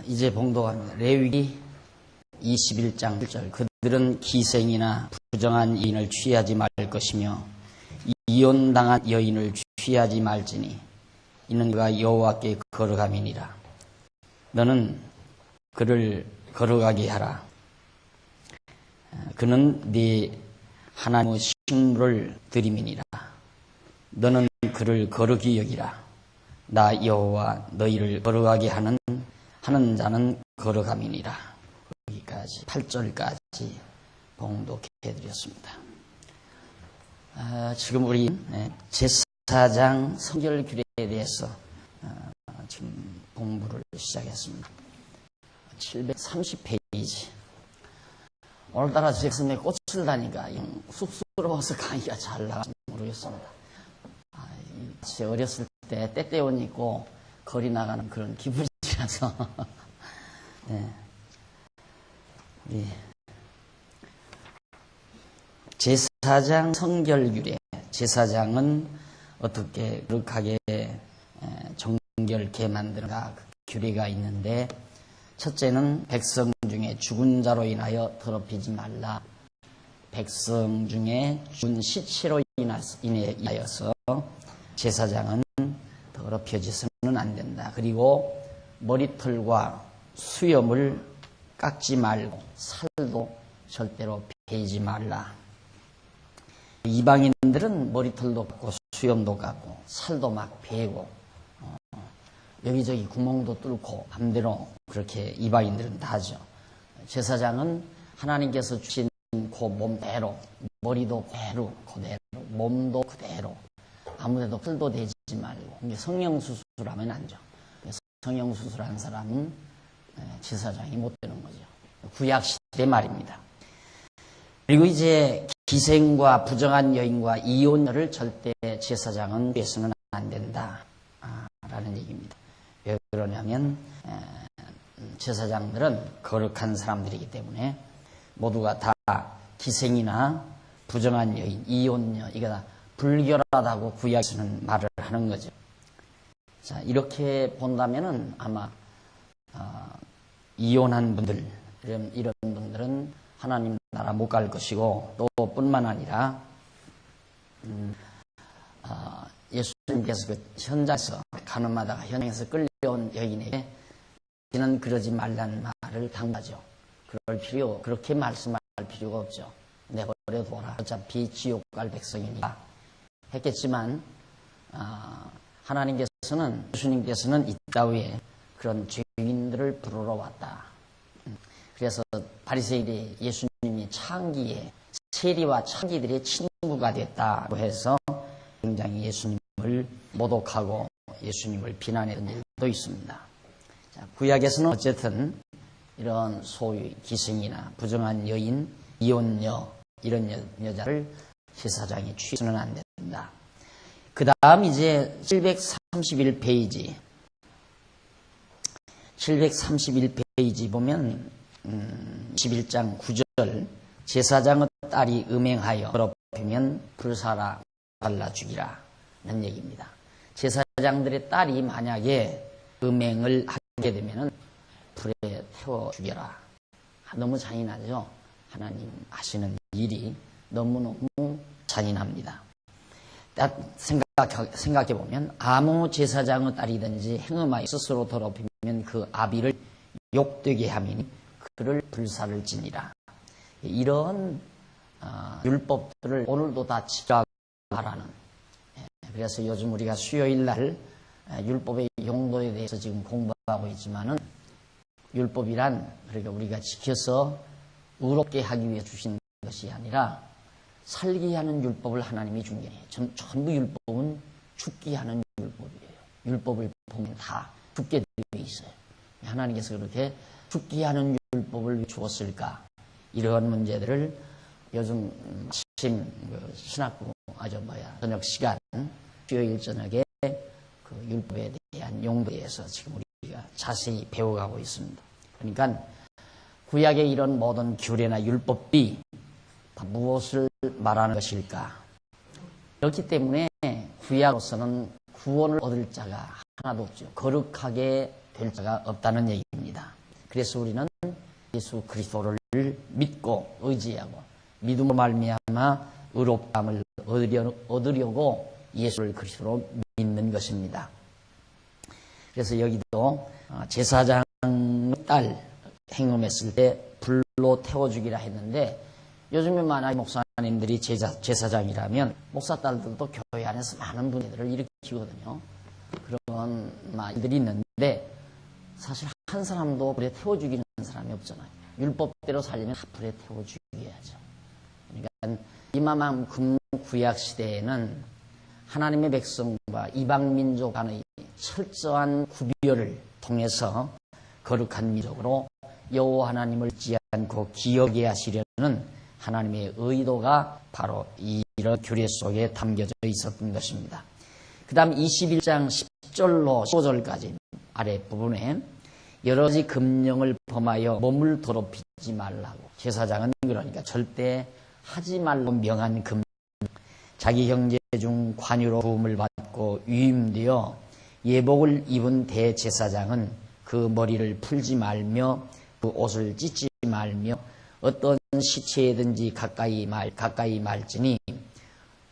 이제 봉독합니다. 레위기 21장 1절. 그들은 기생이나 부정한 여인을 취하지 말 것이며 이혼당한 여인을 취하지 말지니 이는 그가 여호와께 거룩함이니라. 너는 그를 거룩하게 하라. 그는 네 하나님의 식물을 드림이니라. 너는 그를 거룩히 여기라. 나 여호와 너희를 거룩하게 하는 자는 거룩함이니라. 여기까지 8절까지 봉독해드렸습니다. 지금 우리 제사장 성결규례에 대해서 지금 공부를 시작했습니다. 730페이지. 오늘따라 제 가슴에 꽃을 다니까 쑥스러워서 강의가 잘 나갈지 모르겠습니다. 제 어렸을 때 떼떼옷 입고 거리 나가는 그런 기분이라서 네. 제사장 성결규례. 제사장은 어떻게 거룩하게 정결케 만드는가, 그 규례가 있는데, 첫째는 백성 중에 죽은 자로 인하여 더럽히지 말라. 백성 중에 죽은 시체로 인하여서 제사장은 더럽혀져서는 안 된다. 그리고 머리털과 수염을 깎지 말고 살도 절대로 베이지 말라. 이방인들은 머리털도 깎고 수염도 깎고 살도 막 베고 여기저기 구멍도 뚫고 맘대로 그렇게 이방인들은 다 하죠. 제사장은 하나님께서 주신 그 몸대로, 머리도 그대로, 몸도 그대로, 아무데도 풀도 대지 말고. 성형수술하면 안 죠. 성형수술한 사람은 제사장이 못 되는 거죠. 구약시대 말입니다. 그리고 이제 기생과 부정한 여인과 이혼녀를 절대 제사장은 빼서는 안 된다 라는 얘기입니다. 왜 그러냐면 제사장들은 거룩한 사람들이기 때문에 모두가 다 기생이나 부정한 여인, 이혼녀, 이게 다 불결하다고 구약에서는 말을 하는 거죠. 자, 이렇게 본다면은 아마 이혼한 분들, 이런 분들은 하나님 나라 못 갈 것이고, 또 뿐만 아니라 예수님께서 그 현장에서 가늠하다가 현장에서 끌려온 여인에게 너는 그러지 말라는 말을 당하죠. 그렇게 말씀할 필요가 없죠. 내버려둬라. 어차피 지옥 갈 백성이니까 했겠지만 하나님께서는, 예수님께서는 이따위에 그런 죄인들을 부르러 왔다. 그래서 바리새인들이 예수님이 창기에 세리와 창기들의 친구가 됐다고 해서 굉장히 예수님을 모독하고 예수님을 비난했던 일도 있습니다. 자, 구약에서는 어쨌든 이런 소위 기생이나 부정한 여인, 이혼녀, 이런 여자를 제사장이 취해서는 안 된다. 그 다음 이제 731페이지. 731페이지 보면 11장 9절. 제사장의 딸이 음행하여 더럽히면 불사라 발라 죽이라 는 얘기입니다. 제사장들의 딸이 만약에 음행을 하게 되면 불에 태워 죽여라. 너무 잔인하죠. 하나님 하시는 일이 너무너무 잔인합니다. 생각해보면 아무 제사장의 딸이든지 행음하여 스스로 더럽히면 그 아비를 욕되게 하면 그를 불사를 지니라. 이런 율법들을 오늘도 다 지켜가라는. 그래서 요즘 우리가 수요일날 율법의 용도에 대해서 지금 공부하고 있지만은, 율법이란 그러니까 우리가 지켜서 의롭게 하기 위해 주신 것이 아니라 살게 하는 율법을 하나님이 준 게 아니에요. 전부 율법은 죽게 하는 율법이에요. 율법을 보면 다 죽게 되어 있어요. 하나님께서 그렇게 죽게 하는 율법을 주었을까? 이러한 문제들을 요즘 아침 신학부 저녁 시간, 수요일 저녁에 그 율법에 대한 용도에 대해서 지금 우리가 자세히 배워가고 있습니다. 그러니까 구약의 이런 모든 규례나 율법이 다 무엇을 말하는 것일까? 그렇기 때문에 구약으로서는 구원을 얻을 자가 하나도 없죠. 거룩하게 될 자가 없다는 얘기입니다. 그래서 우리는 예수 그리스도를 믿고 의지하고 믿음으로 말미암아 의롭다함을 얻으려고 예수 그리스도로 믿는 것입니다. 그래서 여기도 제사장 딸 행음했을 때 불로 태워주기라 했는데, 요즘에 만약 목사님들이 제사장이라면 목사 딸들도 교회 안에서 많은 분들을 일으키거든요. 그런 일들이 있는데 사실 한 사람도 불에 태워 죽이는 사람이 없잖아요. 율법대로 살려면 다 불에 태워 죽여야죠. 그러니까 이만큼 구약 시대에는 하나님의 백성과 이방 민족 간의 철저한 구별을 통해서 거룩한 민족으로 여호와 하나님을 잊지 않고 기억해 하시려는 하나님의 의도가 바로 이런 규례 속에 담겨져 있었던 것입니다. 그 다음 21장 10절로 15절까지 아랫부분에 여러 가지 금령을 범하여 몸을 더럽히지 말라고, 제사장은 그러니까 절대 하지 말고 명한 금령, 자기 형제 중 관유로 부음을 받고 위임되어 예복을 입은 대제사장은 그 머리를 풀지 말며 그 옷을 찢지 말며 어떤 시체에든지 가까이 말지니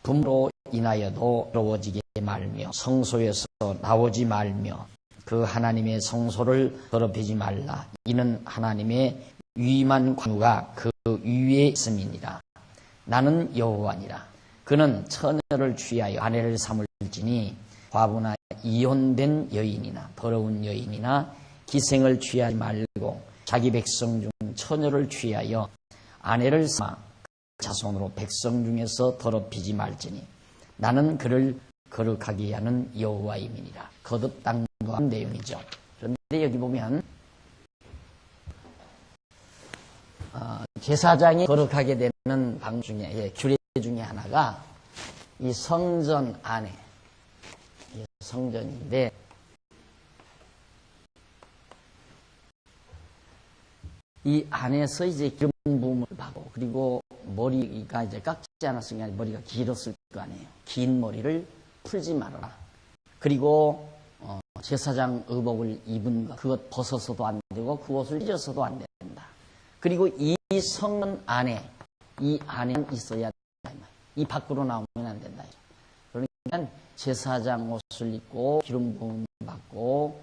분으로 인하여도 더러워지게 말며 성소에서 나오지 말며 그 하나님의 성소를 더럽히지 말라. 이는 하나님의 위임한 관우가 그 위에 있음이니라. 나는 여호와니라. 그는 처녀를 취하여 아내를 삼을지니 과부나 이혼된 여인이나 더러운 여인이나 기생을 취하지 말고 자기 백성 중 처녀를 취하여 아내를 삼아 자손으로 백성 중에서 더럽히지 말지니 나는 그를 거룩하게 하는 여호와임이니라. 거듭 당부한 내용이죠. 그런데 여기 보면 제사장이 거룩하게 되는 방 중에 규례 중에 하나가 이 성전 안에, 성전인데 이 안에서 이제 기름 부음을 받고, 그리고 머리가 이제 깎지 않았으니까 머리가 길었을 거 아니에요. 긴 머리를 풀지 말아라. 그리고 제사장 의복을 입은 것, 그것 벗어서도 안 되고 그 옷을 찢어서도 안 된다. 그리고 이 성전 안에, 이 안에는 있어야 된다. 이 밖으로 나오면 안 된다. 그러니까 제사장 옷을 입고 기름 부음 받고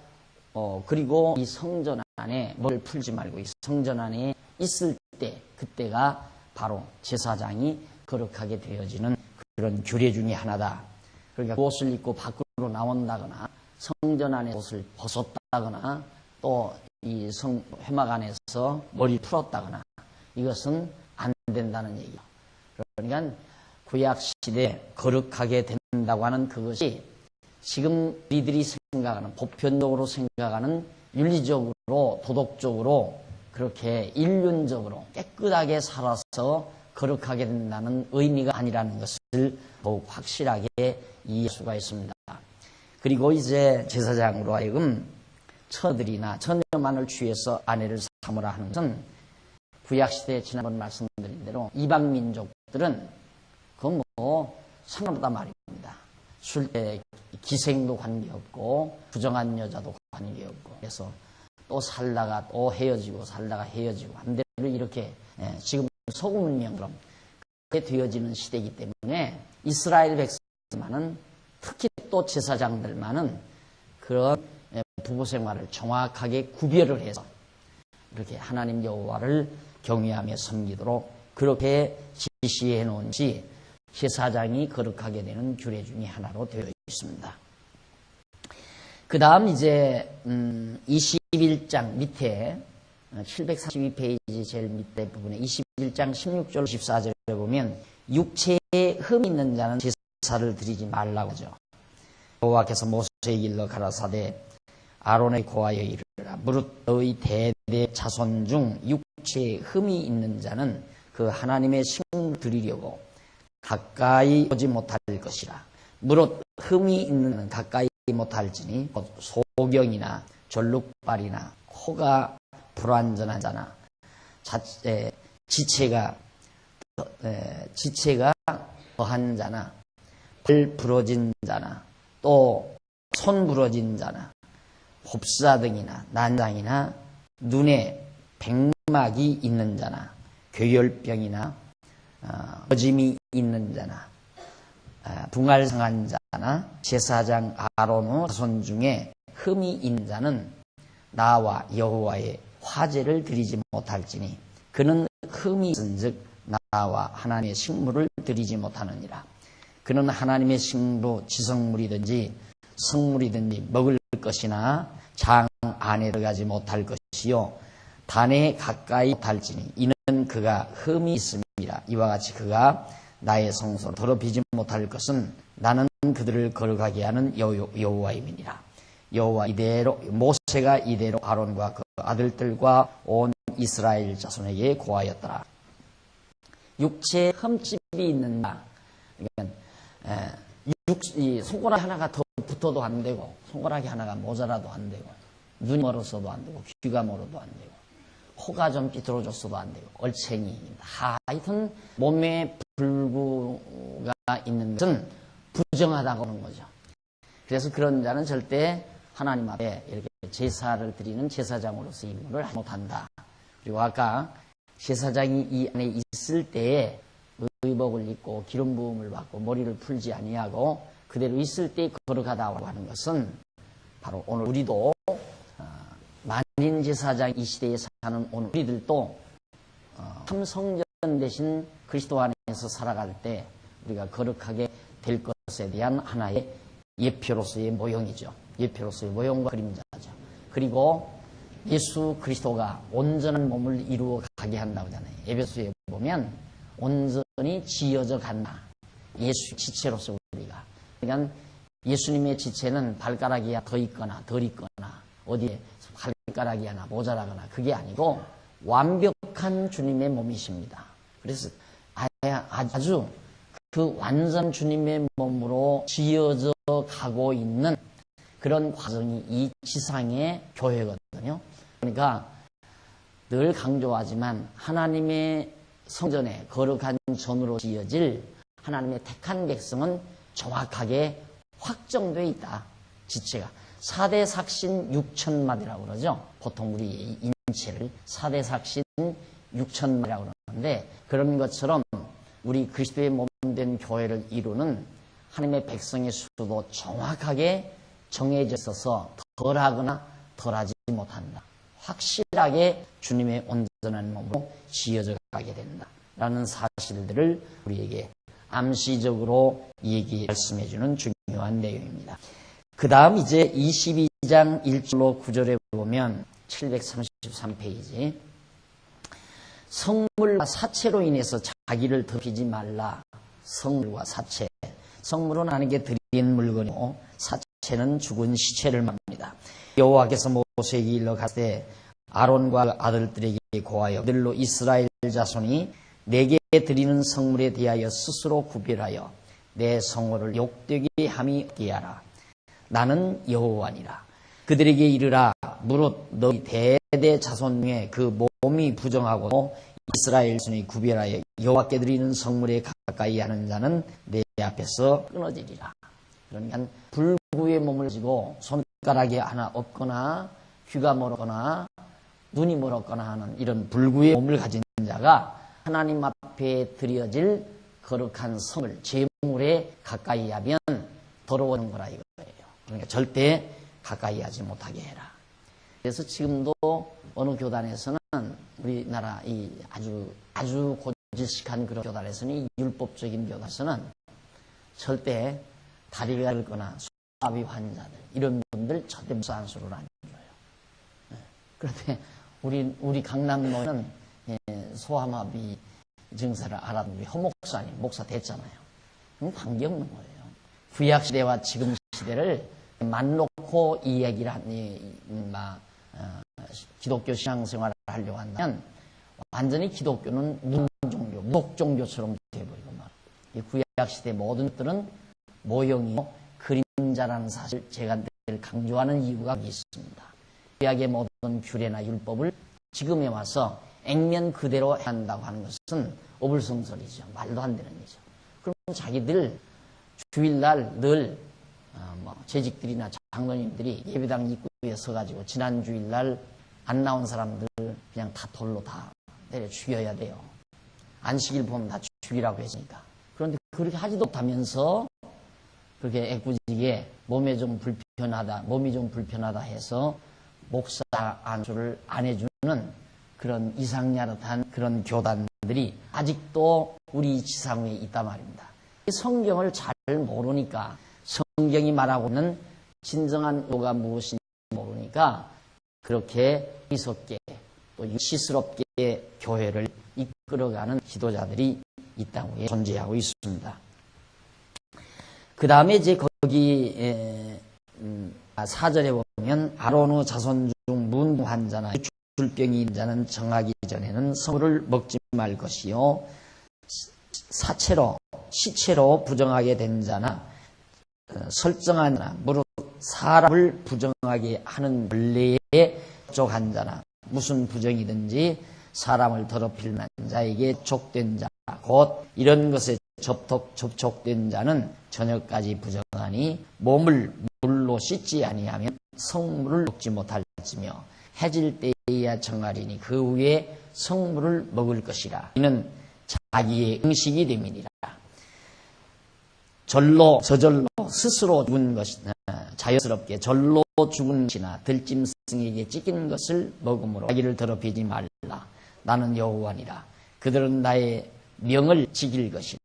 그리고 이 성전 안에 머리를 풀지 말고 이 성전 안에 있을 때, 그때가 바로 제사장이 거룩하게 되어지는 그런 규례 중에 하나다. 그러니까 그 옷을 입고 밖으로 나온다거나 성전 안에 옷을 벗었다거나 또 이 회막 안에서 머리를 풀었다거나 이것은 안 된다는 얘기예요. 그러니까 구약 시대에 거룩하게 된다고 하는 그것이 지금 우리들이 생각하는, 보편적으로 생각하는 윤리적으로, 도덕적으로 그렇게 인륜적으로 깨끗하게 살아서 거룩하게 된다는 의미가 아니라는 것을 더욱 확실하게 이해할 수가 있습니다. 그리고 이제 제사장으로 하여금 처녀들이나 처녀만을 취해서 아내를 삼으라 하는 것은 구약시대에 지난번 말씀드린 대로 이방 민족들은 그건 상관없단 말입니다. 술 때 기생도 관계없고 부정한 여자도 관계없고, 그래서 또 살다가 또 헤어지고 살다가 헤어지고 한 대로 이렇게 지금 소금 문명처럼 그렇게 되어지는 시대이기 때문에 이스라엘 백성만은, 특히 또 제사장들만은 그런 부부 생활을 정확하게 구별을 해서 이렇게 하나님 여호와를 경외하며 섬기도록 그렇게 지시해 놓은 것이 제사장이 거룩하게 되는 규례 중에 하나로 되어 있습니다. 그 다음 이제 21장 밑에 742페이지 제일 밑에 부분에 21장 16절 14절에 보면 육체에 흠이 있는 자는 제사를 드리지 말라고 하죠. 여호와께서 모세에게 일러 가라사대 아론의 고하여 이르라. 무릇 너희 대대 자손 중 육체에 흠이 있는 자는 그 하나님의 식물을 드리려고 가까이 오지 못할 것이라. 무릇 흠이 있는 자는 가까이 못할지니 소경이나 졸룩발이나 코가 불완전한 자나 지체가 더한 자나 발 부러진 자나 또 손 부러진 자나 홉사등이나 난장이나 눈에 백막이 있는 자나 괴혈병이나 어짐이 있는 자나 붕알 상한 자나 제사장 아론의 자손 중에 흠이 있는 자는 나와 여호와의 화제를 드리지 못할지니 그는 흠이 있은즉 나와 하나님의 식물을 드리지 못하느니라. 그는 하나님의 식물로 지성물이든지 성물이든지 먹을 것이나 장 안에 들어가지 못할 것이요 단에 가까이 못할지니 이는 그가 흠이 있음이라. 이와 같이 그가 나의 성소를 더럽히지 못할 것은 나는 그들을 거룩하게 하는 여호와임이니라. 여호와 이대로 모세가 이대로 아론과 그 아들들과 온 이스라엘 자손에게 고하였더라. 육체에 흠집이 있는 자, 손가락 하나가 더 붙어도 안 되고 손가락이 하나가 모자라도 안 되고 눈이 멀었어도 안 되고 귀가 멀어도 안 되고 코가 좀 삐뚤어졌어도 안 되고 얼챙이 하여튼 몸에 불구가 있는 것은 부정하다고 하는 거죠. 그래서 그런 자는 절대 하나님 앞에 이렇게 제사를 드리는 제사장으로서 임무를 못한다. 그리고 아까 제사장이 이 안에 있을 때에 의복을 입고 기름 부음을 받고 머리를 풀지 아니하고 그대로 있을 때 거룩하다고 하는 것은 바로 오늘 우리도 만인 제사장 이 시대에 사는 오늘 우리들도 참성전 대신 그리스도 안에서 살아갈 때 우리가 거룩하게 될 것에 대한 하나의 예표로서의 모형이죠. 예표로서의 모형과 그림자죠. 그리고 예수 그리스도가 온전한 몸을 이루어 가게 한다고 하잖아요. 에베소에 보면 온전히 지어져 간다. 예수 지체로서 우리가. 그러니까 예수님의 지체는 발가락이 더 있거나 덜 있거나 어디에 발가락이 하나 모자라거나 그게 아니고 완벽한 주님의 몸이십니다. 그래서 아주 그 완전 주님의 몸으로 지어져 가고 있는 그런 과정이 이 지상의 교회거든요. 그러니까 늘 강조하지만 하나님의 성전에 거룩한 전으로 지어질 하나님의 택한 백성은 정확하게 확정되어 있다. 지체가 4대 삭신 6천마디라고 그러죠. 보통 우리 인체를 4대 삭신 6천마디라고 그러는데 그런 것처럼 우리 그리스도의 몸된 교회를 이루는 하나님의 백성의 수도 정확하게 정해져 있어서 덜하거나 덜하지 못한다. 확실하게 주님의 온전한 몸으로 지어져 가게 된다라는 사실들을 우리에게 암시적으로 말씀해 주는 중요한 내용입니다. 그 다음 이제 22장 1절로 9절에 보면 733페이지 성물과 사체로 인해서 자기를 덮이지 말라. 성물과 사체. 성물은 하나님께 드린 물건이고 사체는 죽은 시체를 말합니다. 여호와께서 모세에게 일러 가시되 아론과 아들들에게 고하여 그들로 이스라엘 자손이 내게 드리는 성물에 대하여 스스로 구별하여 내 성호를 욕되게 함이 없게 하라. 나는 여호와니라. 그들에게 이르라. 무릇 너희 대대 자손 중에 그 몸이 부정하고 이스라엘 자손이 구별하여 여호와께 드리는 성물에 가까이 하는 자는 내 앞에서 끊어지리라. 그러니까 불구의 몸을 가지고 손가락이 하나 없거나 귀가 멀었거나 눈이 멀었거나 하는 이런 불구의 몸을 가진 자가 하나님 앞에 드려질 거룩한 성을 제물에 가까이 하면 더러워지는 거라 이거예요. 그러니까 절대 가까이 하지 못하게 해라. 그래서 지금도 어느 교단에서는 우리나라 이 아주 고지식한 그런 교단에서는 이 율법적인 교단에서는 절대 다리가 닳거나 소아비 환자들 이런 분들 절대 무산수를 안 줘요. 그런데 우리 강남로는 소아마비 증세를 알아둔 우리 허목사님 목사 됐잖아요. 그럼 관계없는 거예요. 구약 시대와 지금 시대를 맞놓고 이 얘기를 기독교 신앙생활을 하려고 한다면 완전히 기독교는 눈종교, 무속종교처럼 되어버리고 말이에요. 구약 시대 모든 것들은 모형이요 그림자라는 사실 제가 늘 강조하는 이유가 있습니다. 구약의 모든 규례나 율법을 지금에 와서 액면 그대로 해야 한다고 하는 것은 어불성설이죠. 말도 안 되는 일이죠. 그럼 자기들 주일날 늘 재직들이나 장로님들이 예배당 입구에 서가지고 지난 주일날 안 나온 사람들 그냥 다 돌로 다 내려 죽여야 돼요. 안식일 보면 다 죽이라고 했으니까. 그런데 그렇게 하지도 못하면서 그렇게 애꿎이게 몸이 좀 불편하다 해서 목사 안수를 안 해주는 그런 이상야릇한 그런 교단들이 아직도 우리 지상에 있단 말입니다. 성경을 잘 모르니까, 성경이 말하고 있는 진정한 의가 무엇인지 모르니까 그렇게 어리석게 또 시스럽게 교회를 이끌어가는 지도자들이 이 땅 위에 존재하고 있습니다. 그 다음에 이제 거기 4절에 보면 아론의 자손 중 문둥한 자나 줄병이 있는 자는 정하기 전에는 성물을 먹지 말 것이요, 시체로 부정하게 된 자나 설정한 자나 무릇 사람을 부정하게 하는 원래에 족한 자나 무슨 부정이든지 사람을 더럽힐 만한 자에게 족된 자 곧 이런 것에 접촉된 자는 저녁까지 부정하니 몸을 물로 씻지 아니하면 성물을 먹지 못할지며 해질 때에야 정하리니 그 후에 성물을 먹을 것이라. 이는 자기의 음식이 됨이니라. 저절로 스스로 죽은 것이나 자연스럽게 절로 죽은 것이나 들짐승에게 찢긴 것을 먹음으로 자기를 더럽히지 말라. 나는 여호와니라. 그들은 나의 명을 지킬 것이라.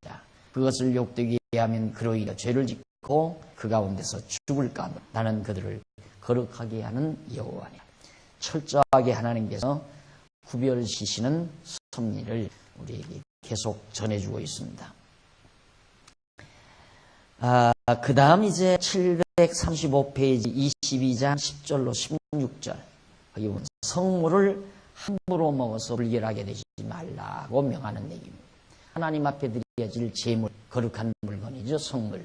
그것을 욕되게 하면 그로 인해 죄를 짓고 그 가운데서 죽을까. 나는 그들을 거룩하게 하는 여호와니라. 철저하게 하나님께서 구별시키시는 섭리를 우리에게 계속 전해주고 있습니다. 그 다음 이제 735페이지 22장 10절로 16절. 여기 보면 성물을 함부로 먹어서 불결하게 되지 말라고 명하는 얘기입니다. 하나님 앞에 드려질 제물, 거룩한 물건이죠, 성물.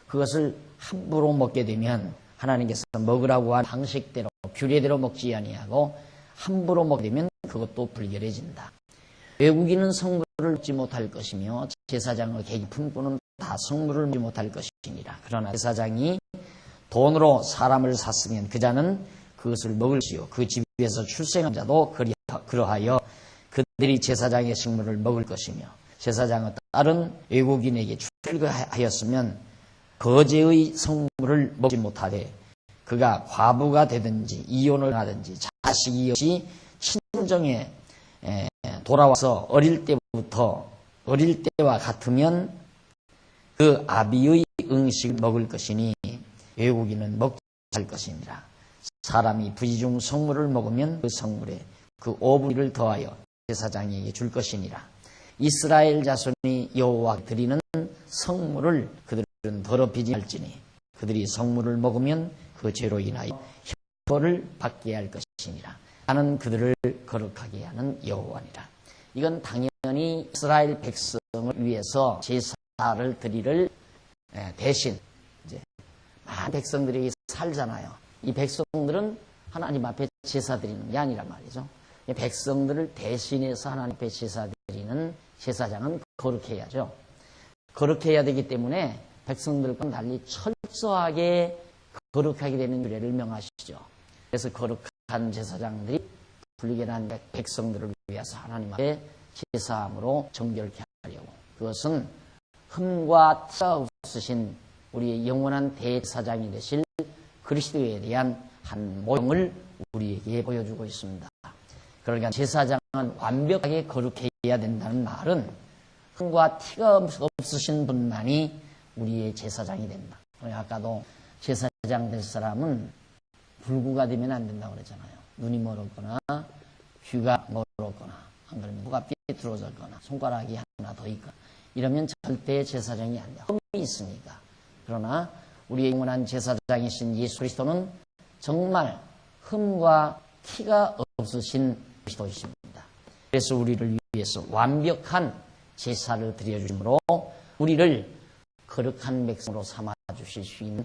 그것을 함부로 먹게 되면 하나님께서 먹으라고 한 방식대로, 규례대로 먹지 아니하고 함부로 먹게 되면 그것도 불결해진다. 외국인은 성물을 먹지 못할 것이며 제사장의 객이 품고는 다 성물을 먹지 못할 것이니라. 그러나 제사장이 돈으로 사람을 샀으면 그 자는 그것을 먹을지요. 그 집에서 출생한 자도 그러하여 그들이 제사장의 식물을 먹을 것이며, 제사장의 딸은 외국인에게 출가하였으면 거제의 성물을 먹지 못하되 그가 과부가 되든지 이혼을 하든지 자식이 없이 친정에 돌아와서 어릴 때와 같으면 그 아비의 음식을 먹을 것이니 외국인은 먹지 말 것이니라. 사람이 부지중 성물을 먹으면 그 성물에 그 5분의 1을 더하여 제사장에게 줄 것이니라. 이스라엘 자손이 여호와께 드리는 성물을 그들은 더럽히지 말지니 그들이 성물을 먹으면 그 죄로 인하여 형벌을 받게 할 것이니라. 나는 그들을 거룩하게 하는 여호와니라. 이건 당연히 이스라엘 백성을 위해서 제사를 드리를 대신 이제 많은 백성들이 살잖아요. 이 백성들은 하나님 앞에 제사 드리는 게 아니란 말이죠. 이 백성들을 대신해서 하나님 앞에 제사 드리는 제사장은 거룩해야죠. 거룩해야 되기 때문에 백성들과 달리 철저하게 거룩하게 되는 규례를 명하시죠. 그래서 거룩한 제사장들이 불결한 백성들을 위해서 하나님 앞에 제사함으로 정결케 하려고, 그것은 흠과 티가 없으신 우리의 영원한 대제사장이 되실 그리스도에 대한 한 모형을 우리에게 보여주고 있습니다. 그러니까 제사장은 완벽하게 거룩해야 된다는 말은 흠과 티가 없으신 분만이 우리의 제사장이 된다. 아까도 제사장 될 사람은 불구가 되면 안 된다고 그랬잖아요. 눈이 멀었거나 귀가 멀었거나 안 그러면 뭐가 삐뚤어졌거나 손가락이 하나 더 있거나 이러면 절대 제사장이 안 돼요. 흠이 있으니까. 그러나 우리의 영원한 제사장이신 예수 그리스도는 정말 흠과 티가 없으신 그리스도이십니다. 그래서 우리를 위해서 완벽한 제사를 드려주심으로 우리를 거룩한 백성으로 삼아주실 수 있는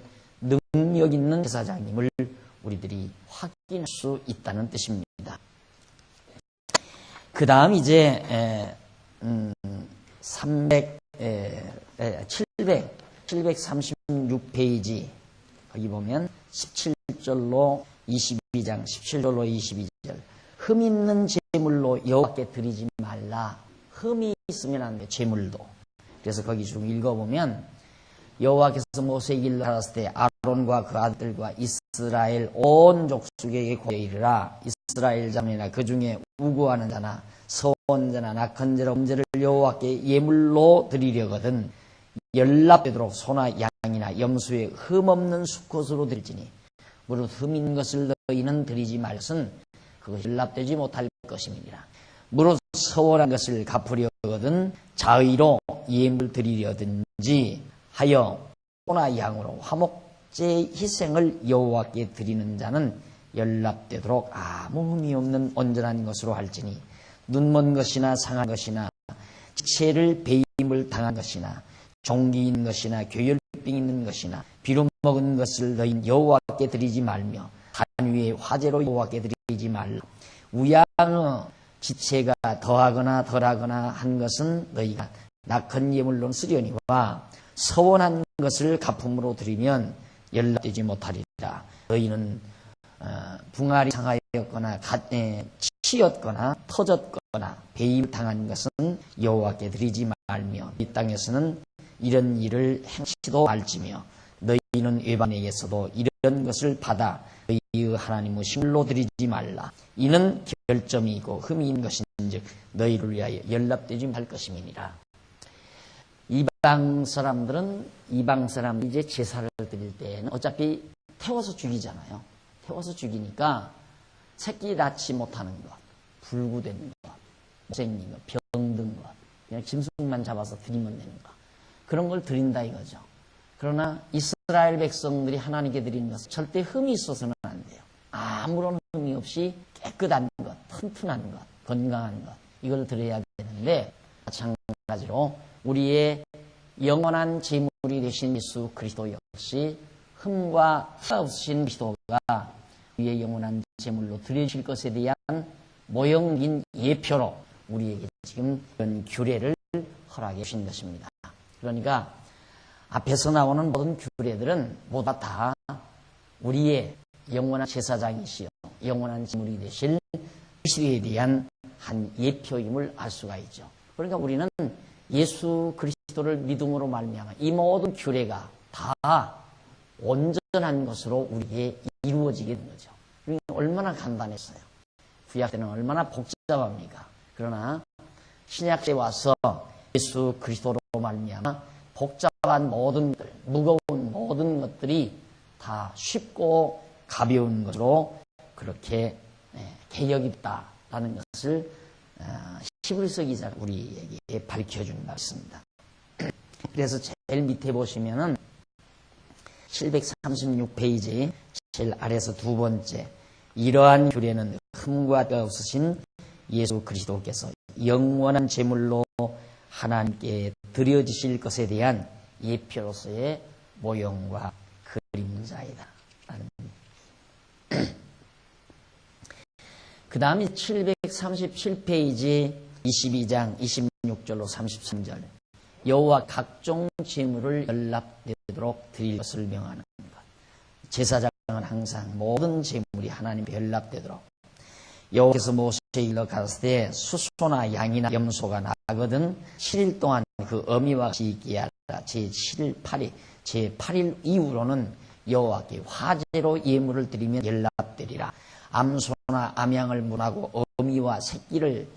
능력 있는 제사장님을 우리들이 확인할 수 있다는 뜻입니다. 그 다음 이제 736페이지 거기 보면 17절로 22장 17절로 22절 흠 있는 제물로 여호와께 드리지 말라. 흠이 있으면 안 돼, 제물도. 그래서 거기 좀 읽어보면 여호와께서 모세에게 일러하셨을 때 아론과 그 아들과 이스라엘 온 족속에게 고하여 이르라. 이스라엘 자손이나 그 중에 우고하는 자나 서원자나 낙한 자나 범죄를 여호와께 예물로 드리려거든 연락되도록 소나 양이나 염소의 흠없는 수컷으로 드릴지니 무릇 흠 있는 것을 너희는 드리지 말 것은 그것이 연락되지 못할 것임이니라. 무릇 서원한 것을 갚으려거든 자의로 예물 드리려든지 하여 소나 양으로 화목제 희생을 여호와께 드리는 자는 연락되도록 아무 흠이 없는 온전한 것으로 할지니 눈먼 것이나 상한 것이나 지체를 배임을 당한 것이나 종기 있는 것이나 교열병 있는 것이나 비로 먹은 것을 너희 여호와께 드리지 말며 단 위에 화제로 여호와께 드리지 말라. 우양의 지체가 더하거나 덜하거나 한 것은 너희가 낙헌 예물로 쓰려니와 서원한 것을 가품으로 드리면 연락되지 못하리라. 너희는 붕알이 상하였거나 치였거나 터졌거나 배임 당한 것은 여호와께 드리지 말며 이 땅에서는 이런 일을 행치도 말지며 너희는 외반에게서도 이런 것을 받아 너희의 하나님의 신물로 드리지 말라. 이는 결점이 있고 흠이 있는 것인즉 너희를 위하여 연락되지 말 것임이니라. 이방 사람들이 이제 제사를 드릴 때에는 어차피 태워서 죽이잖아요. 태워서 죽이니까 새끼 낳지 못하는 것, 불구된 것, 못생긴 것, 병든 것, 그냥 짐승만 잡아서 드리면 되는 것, 그런 걸 드린다 이거죠. 그러나 이스라엘 백성들이 하나님께 드리는 것은 절대 흠이 있어서는 안 돼요. 아무런 흠이 없이 깨끗한 것, 튼튼한 것, 건강한 것, 이걸 드려야 되는데 마찬가지로 우리의 영원한 제물이 되신 예수 그리스도 역시 흠과 흠 없으신 그리스도가 우리의 영원한 제물로 드려질 것에 대한 모형인 예표로 우리에게 지금 이런 규례를 허락해 주신 것입니다. 그러니까 앞에서 나오는 모든 규례들은 모두 다 우리의 영원한 제사장이시여 영원한 제물이 되실 그리스도에 대한 한 예표임을 알 수가 있죠. 그러니까 우리는 예수 그리스도를 믿음으로 말미암아 이 모든 규례가 다 온전한 것으로 우리에게 이루어지게 된 거죠. 그러니까 얼마나 간단했어요. 구약 때는 얼마나 복잡합니까? 그러나 신약 때 와서 예수 그리스도로 말미암아 복잡한 모든 것들, 무거운 모든 것들이 다 쉽고 가벼운 것으로 그렇게 개혁이 있다라는 것을 히브리서 기자가 우리에게 밝혀준 바 있습니다. 그래서 제일 밑에 보시면은 736페이지 제일 아래에서 두 번째 이러한 규례는 흠과 뼈 없으신 예수 그리스도께서 영원한 제물로 하나님께 드려지실 것에 대한 예표로서의 모형과 그림자이다. 그 다음에 737페이지 22장 26절로 33절 여호와 각종 제물을 연락되도록 드릴 것을 명하는 것. 제사장은 항상 모든 제물이 하나님께 연락되도록 여호와께서 모세에게 일러 가라사대 때 수소나 양이나 염소가 나거든 7일 동안 그 어미와 같이 있게 하라. 제7일 8일 제8일 이후로는 여호와께 화제로 예물을 드리면 연락되리라. 암소나 암양을 문하고 어미와 새끼를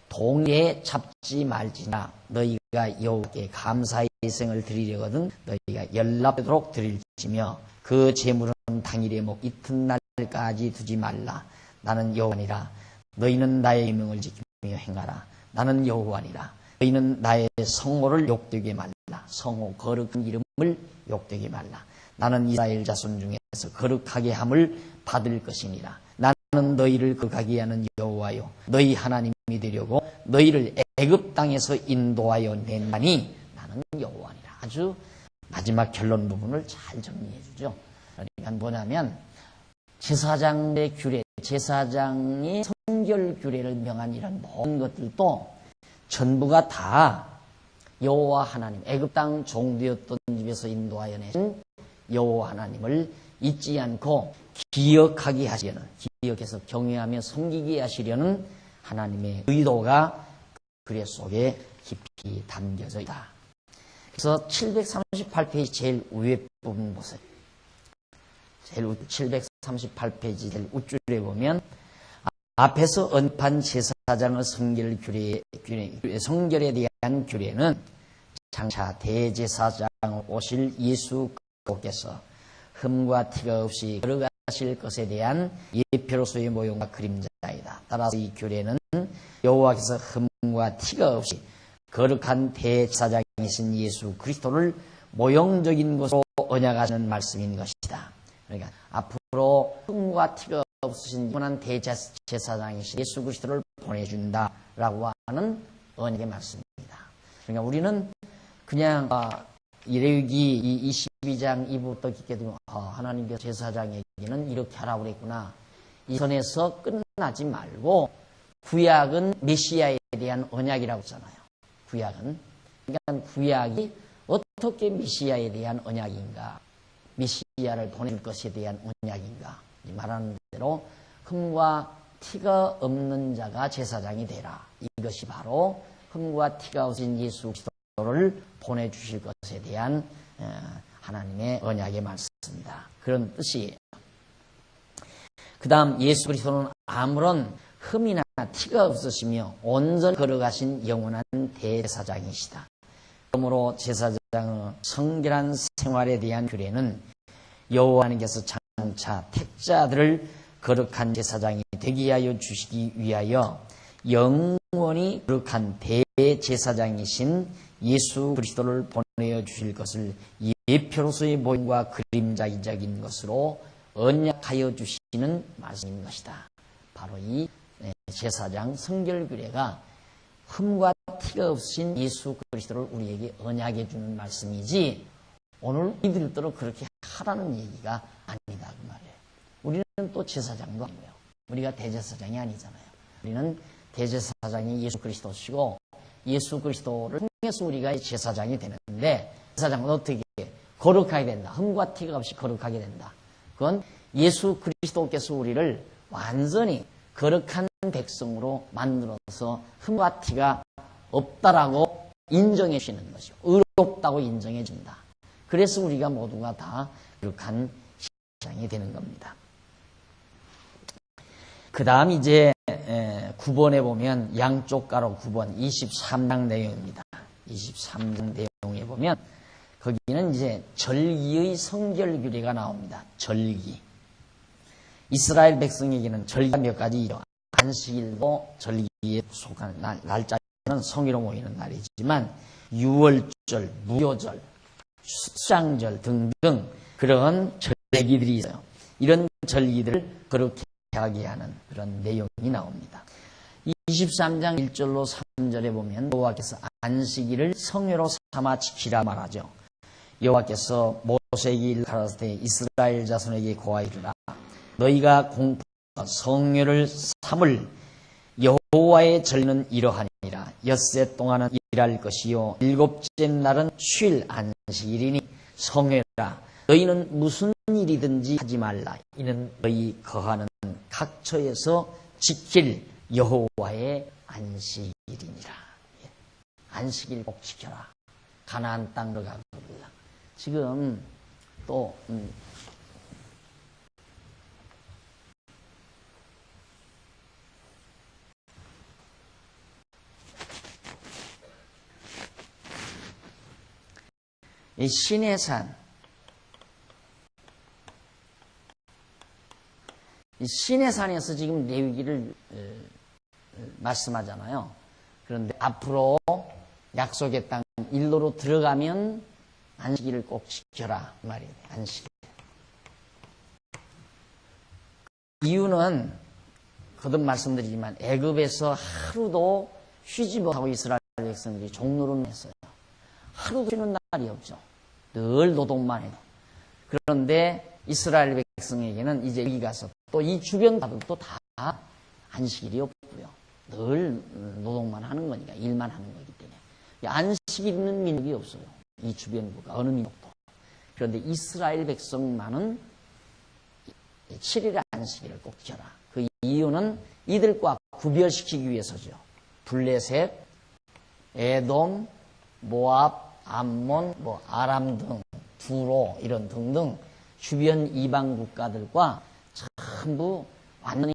동에 잡지 말지나 너희가 여호와께 감사의 희생을 드리려거든 너희가 연락되도록 드릴지며 그 제물은 당일에 먹 이튿날까지 두지 말라. 나는 여호와니라. 너희는 나의 명을 지키며 행하라. 나는 여호와니라. 너희는 나의 성호를 욕되게 말라. 성호 거룩한 이름을 욕되게 말라. 나는 이스라엘 자손 중에서 거룩하게 함을 받을 것이니라. 나는 너희를 거룩하게 하는 여호와요 너희 하나님이 되려고 너희를 애굽 땅에서 인도하여 낸다니 나는 여호와니라. 아주 마지막 결론 부분을 잘 정리해 주죠. 그러니까 뭐냐면 제사장의 규례, 제사장이 성결 규례를 명한 이런 모든 것들도 전부가 다 여호와 하나님, 애굽 땅 종되었던 집에서 인도하여 내신 여호와 하나님을 잊지 않고 기억하게 하시려는, 기억해서 경외하며 섬기게 하시려는 하나님의 의도가 글 속에 깊이 담겨져 있다. 그래서 738페이지 제일 위에 부분 보세요. 제일 738페이지 제일 우줄에 보면 앞에서 언급한 제사장의 성결에 대한 규례는 장차 대제사장 오실 예수 그리스도께서 흠과 티가 없이 걸어가실 것에 대한 예표로서의 모형과 그림자이다. 따라서 이 규례는 여호와께서 흠과 티가 없이 거룩한 대제사장이신 예수 그리스도를 모형적인 것으로 언약하시는 말씀인 것이다. 그러니까 앞으로 흠과 티가 없으신 영원한 대제사장이신 예수 그리스도를 보내준다라고 하는 언약의 말씀입니다. 그러니까 우리는 그냥 레위기 22장 2부부터 깊게 들으면 하나님께서 제사장에게는 이렇게 하라고 그랬구나. 이 선에서 끝나지 말고 구약은 메시아에 대한 언약이라고 했잖아요. 구약은. 그러니까 구약이 어떻게 메시아에 대한 언약인가, 메시아를 보낼 것에 대한 언약인가, 말하는 대로 흠과 티가 없는 자가 제사장이 되라. 이것이 바로 흠과 티가 없으신 예수 그리스도를 보내주실 것에 대한 하나님의 언약의 말씀입니다. 그런 뜻이에요. 그 다음 예수 그리스도는 아무런 흠이나 티가 없으시며 온전히 걸어가신 영원한 대제사장이시다. 그러므로 제사장의 성결한 생활에 대한 규례는 여호와 하나님께서 장차 택자들을 거룩한 제사장이 되게 하여 주시기 위하여 영원히 거룩한 대제사장이신 예수 그리스도를 보내어 주실 것을 예표로서의 모형과 그림자적인 것으로 언약하여 주시는 말씀인 것이다. 바로 이 제사장 성결규례가 흠과 티가 없으신 예수 그리스도를 우리에게 언약해 주는 말씀이지, 오늘 이들대로 그렇게 하라는 얘기가 아니다 그 말이에요. 우리는 또 제사장도 아니고요. 우리가 대제사장이 아니잖아요. 우리는 대제사장이 예수 그리스도시고 예수 그리스도를 통해서 우리가 제사장이 되는데, 제사장은 어떻게 거룩하게 된다. 흠과 티가 없이 거룩하게 된다. 그건 예수 그리스도께서 우리를 완전히 거룩한 백성으로 만들어서 흠과 티가 없다라고 인정해 주시는 것이죠. 의롭다고 인정해 준다. 그래서 우리가 모두가 다 거룩한 제사장이 되는 겁니다. 그 다음 이제 9번에 보면 양쪽 가로 9번 23장 내용입니다. 23장 내용에 보면 거기는 이제 절기의 성결규례가 나옵니다. 절기. 이스라엘 백성에게는 절기가 몇 가지죠. 안식일도 절기에 속한 날짜는 성의로 모이는 날이지만 유월절, 무교절, 수장절 등등 그런 절기들이 있어요. 이런 절기들을 그렇게 하게 하는 그런 내용이 나옵니다. 23장 1절로 3절에 보면 여호와께서 안식일을 성회로 삼아 지키라 말하죠. 여호와께서 모세에게 이르 가라사대 때 이스라엘 자손에게 고하이르라. 너희가 공포와 성회를 삼을 여호와의 절기는 이러하니라. 엿새 동안은 일할 것이요 일곱째 날은 쉴 안식일이니 성회라. 너희는 무슨 일이든지 하지 말라. 이는 너희 거하는 각처에서 지킬 여호와의 안식일이니라. 안식일 꼭 지켜라. 가나안 땅으로 가거든요. 지금 또 이 시내산, 이 시내산에서 지금 레위기를 말씀하잖아요. 그런데 앞으로 약속의 땅 일로로 들어가면 안식일을 꼭 지켜라 그 말이에요. 안식일. 이유는 거듭 말씀드리지만 애굽에서 하루도 쉬지 못하고 이스라엘 백성들이 종노릇을 했어요. 하루도 쉬는 날이 없죠. 늘 노동만 해요. 그런데 이스라엘 백성에게는 이제 여기 가서 또 이 주변 가족도 다 안식일이 없고요. 늘 노동만 하는 거니까, 일만 하는 거기 때문에 안식일 있는 민족이 없어요. 이 주변국가 어느 민족도. 그런데 이스라엘 백성만은 7일의 안식일을 꼭 지켜라. 그 이유는 이들과 구별시키기 위해서죠. 블레셋, 에돔, 모압, 암몬, 아람 등, 두로 이런 등등 주변 이방 국가들과 전부 완전히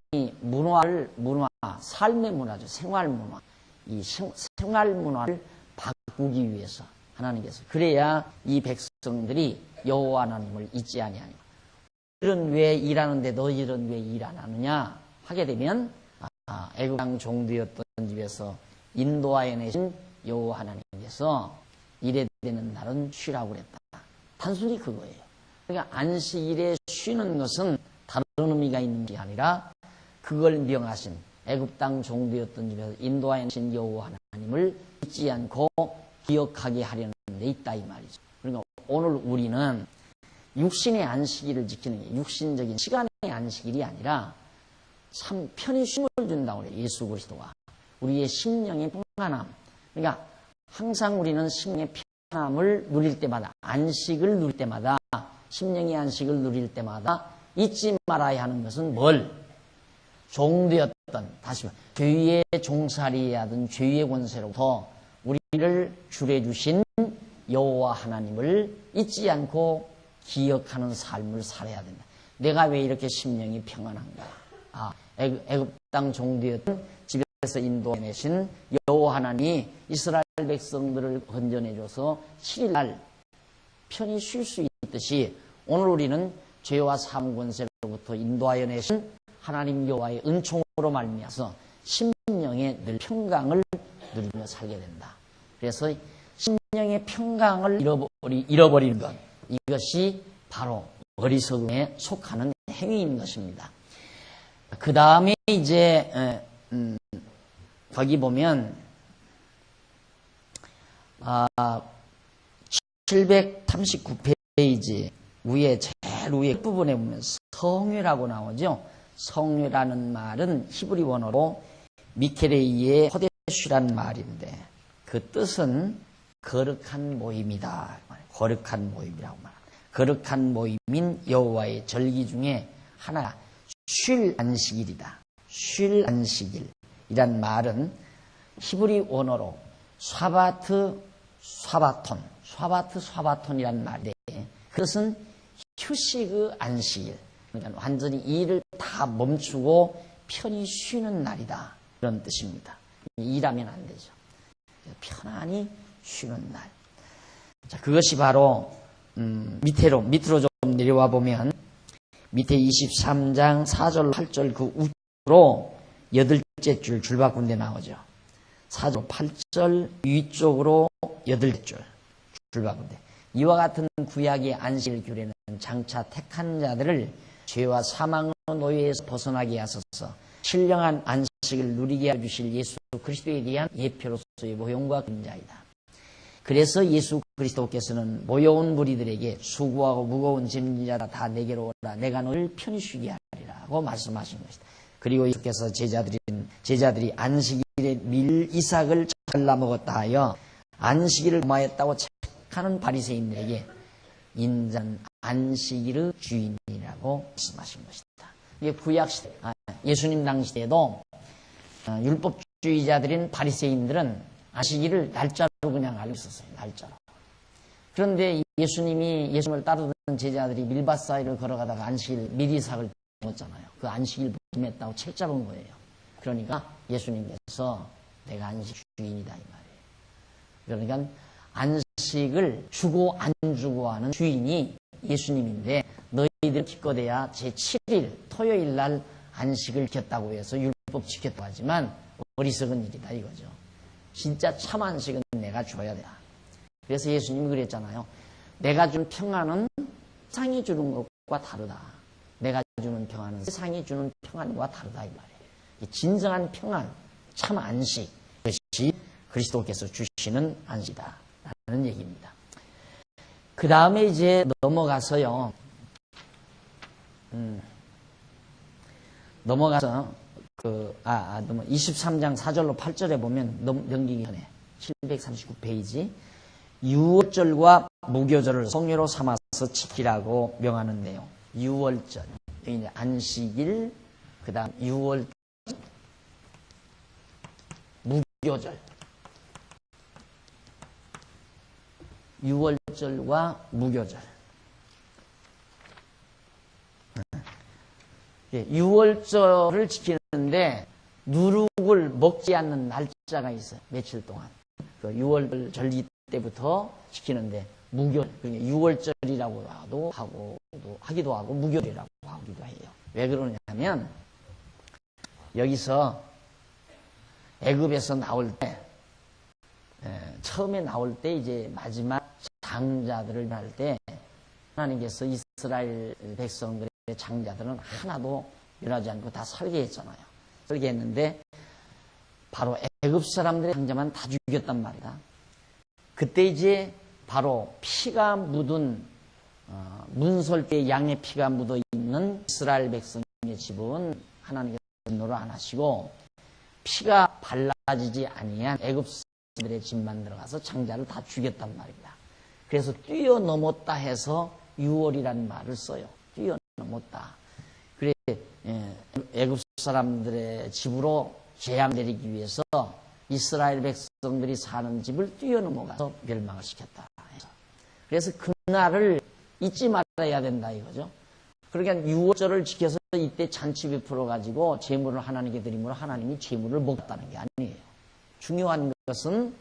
삶의 문화죠. 생활 문화. 이 생활 문화를 바꾸기 위해서 하나님께서 그래야 이 백성들이 여호와 하나님을 잊지 아니하니. 너희들은 왜 일하는데 너희들은 왜 일 안 하느냐 하게 되면 애굽 땅 종되었던 집에서 인도하여 내신 여호와 하나님께서 일해야 되는 날은 쉬라고 그랬다. 단순히 그거예요. 그러니까 안식일에 쉬는 것은 다른 의미가 있는 게 아니라 그걸 명하신 애굽 땅 종되었던 집에서 인도하여 내신 여호와 하나님을 잊지 않고 기억하게 하려는 데 있다 이 말이죠. 그러니까 오늘 우리는 육신의 안식일을 지키는 게 육신적인 시간의 안식일이 아니라 참 편히 쉼을 준다고 그래요. 예수 그리스도가. 우리의 심령의 평안함. 그러니까 항상 우리는 심령의 평안함을 누릴 때마다, 안식을 누릴 때마다, 심령의 안식을 누릴 때마다 잊지 말아야 하는 것은 뭘? 종되었던, 다시 말해 죄의 종살이에 하던 죄의 권세로부터 우리를 줄여 주신 여호와 하나님을 잊지 않고 기억하는 삶을 살아야 된다. 내가 왜 이렇게 심령이 평안한가? 애굽 땅 종되었던 집에서 인도해내신 여호와 하나님이 이스라엘 백성들을 건져내줘서 7일날 편히 쉴 수 있듯이 오늘 우리는 죄와 사망 권세로부터 인도하여 내신 하나님 여호와의 은총으로 말미암아서 심령의 늘 평강을 누리며 살게 된다. 그래서 심령의 평강을 잃어버리는 것, 이것이 바로 어리석음에 속하는 행위인 것입니다. 그 다음에 이제 거기 보면 739페이지 위에 제일 위에 부분에 보면 성회라고 나오죠. 성회라는 말은 히브리 원어로 미케레이의 호데슈라는 말인데 그 뜻은 거룩한 모임이다. 거룩한 모임이라고 말합니다. 거룩한 모임인 여호와의 절기 중에 하나가 쉴 안식일이다. 쉴 안식일이란 말은 히브리 원어로 샤바톤이란 말인데 그것은 휴식의 안식일. 그러니까 완전히 일을 다 멈추고 편히 쉬는 날이다. 그런 뜻입니다. 일하면 안 되죠. 편안히 쉬는 날. 자, 그것이 바로 밑으로 좀 내려와 보면 밑에 23장 4절 8절 그 우측으로 8째 줄 바꾼 데 나오죠. 4절 8절 위쪽으로 8째 줄 바꾼 데. 이와 같은 구약의 안식일 규례는 장차 택한 자들을 죄와 사망의 노예에서 벗어나게 하소서 신령한 안식을 누리게 해주실 예수 그리스도에 대한 예표로서의 모형과 그림자이다. 그래서 예수 그리스도께서는 모여온 무리들에게 수고하고 무거운 짐진 자라 다 내게로 오라 내가 너를 편히 쉬게 하리라고 말씀하신 것이다. 그리고 예수께서 제자들이 안식일에 밀 이삭을 잘라 먹었다 하여 안식일을 무마했다고 착하는 바리새인들에게 인자는 안식일의 주인이라고 말씀하신 것이다. 이게 구약 시대, 예수님 당시에도 율법주의자들인 바리새인들은 안식일을 날짜로 그냥 알고 있었어요. 날짜로. 그런데 예수님을 따르던 제자들이 밀밭 사이를 걸어가다가 안식일 밀이삭을 먹었잖아요. 그 안식일 범했다고 책 잡은 거예요. 그러니까 예수님께서 내가 안식 주인이다 이 말이에요. 그러니까 안식을 주고 안 주고 하는 주인이 예수님인데 너희들 기껏해야 제7일 토요일 날 안식을 지켰다고 해서 율법 지켰다고 하지만 어리석은 일이다 이거죠. 진짜 참 안식은 내가 줘야 돼. 그래서 예수님이 그랬잖아요. 내가 준 평안은 세상이 주는 것과 다르다. 내가 주는 평안은 세상이 주는 평안과 다르다 이 말이에요. 이 진정한 평안, 참 안식, 그것이 그리스도께서 주시는 안식이다 라는 얘기입니다. 그 다음에 이제 넘어가서요. 넘어가서 23장 4절로 8절에 보면 넘기기 전에 739페이지 유월절과 무교절을 성회로 삼아서 지키면서 지키라고 명하는데요. 유월절, 여기 이제 안식일, 그 다음 유월, 무교절. 유월절과 무교절. 유월절을 지키는데 누룩을 먹지 않는 날짜가 있어요. 며칠 동안. 그 유월 절기 때부터 지키는데 무교절, 그러니까 유월절이라고 하기도 하고 무교절이라고 하기도 해요. 왜 그러냐면 여기서 애굽에서 나올 때 처음에 나올 때 이제 마지막 장자들을 할 때 하나님께서 이스라엘 백성들의 장자들은 하나도 멸하지 않고 다 살게했잖아요. 살게했는데 바로 애굽 사람들의 장자만 다 죽였단 말이다. 그때 이제 바로 피가 묻은 문설때 양의 피가 묻어 있는 이스라엘 백성의 집은 하나님께서 분노를 안 하시고 피가 발라지지 아니한 애굽 사람들의 집만 들어가서 장자를 다 죽였단 말입니다. 그래서 뛰어넘었다 해서 유월이라는 말을 써요. 뛰어넘었다. 그래 애굽 사람들의 집으로 재앙 내리기 위해서 이스라엘 백성들이 사는 집을 뛰어넘어가서 멸망을 시켰다. 그래서 그날을 잊지 말아야 된다 이거죠. 그러니까 유월절을 지켜서 이때 잔치 베풀어 가지고 제물을 하나님께 드림으로 하나님이 제물을 먹었다는 게 아니에요. 중요한 것은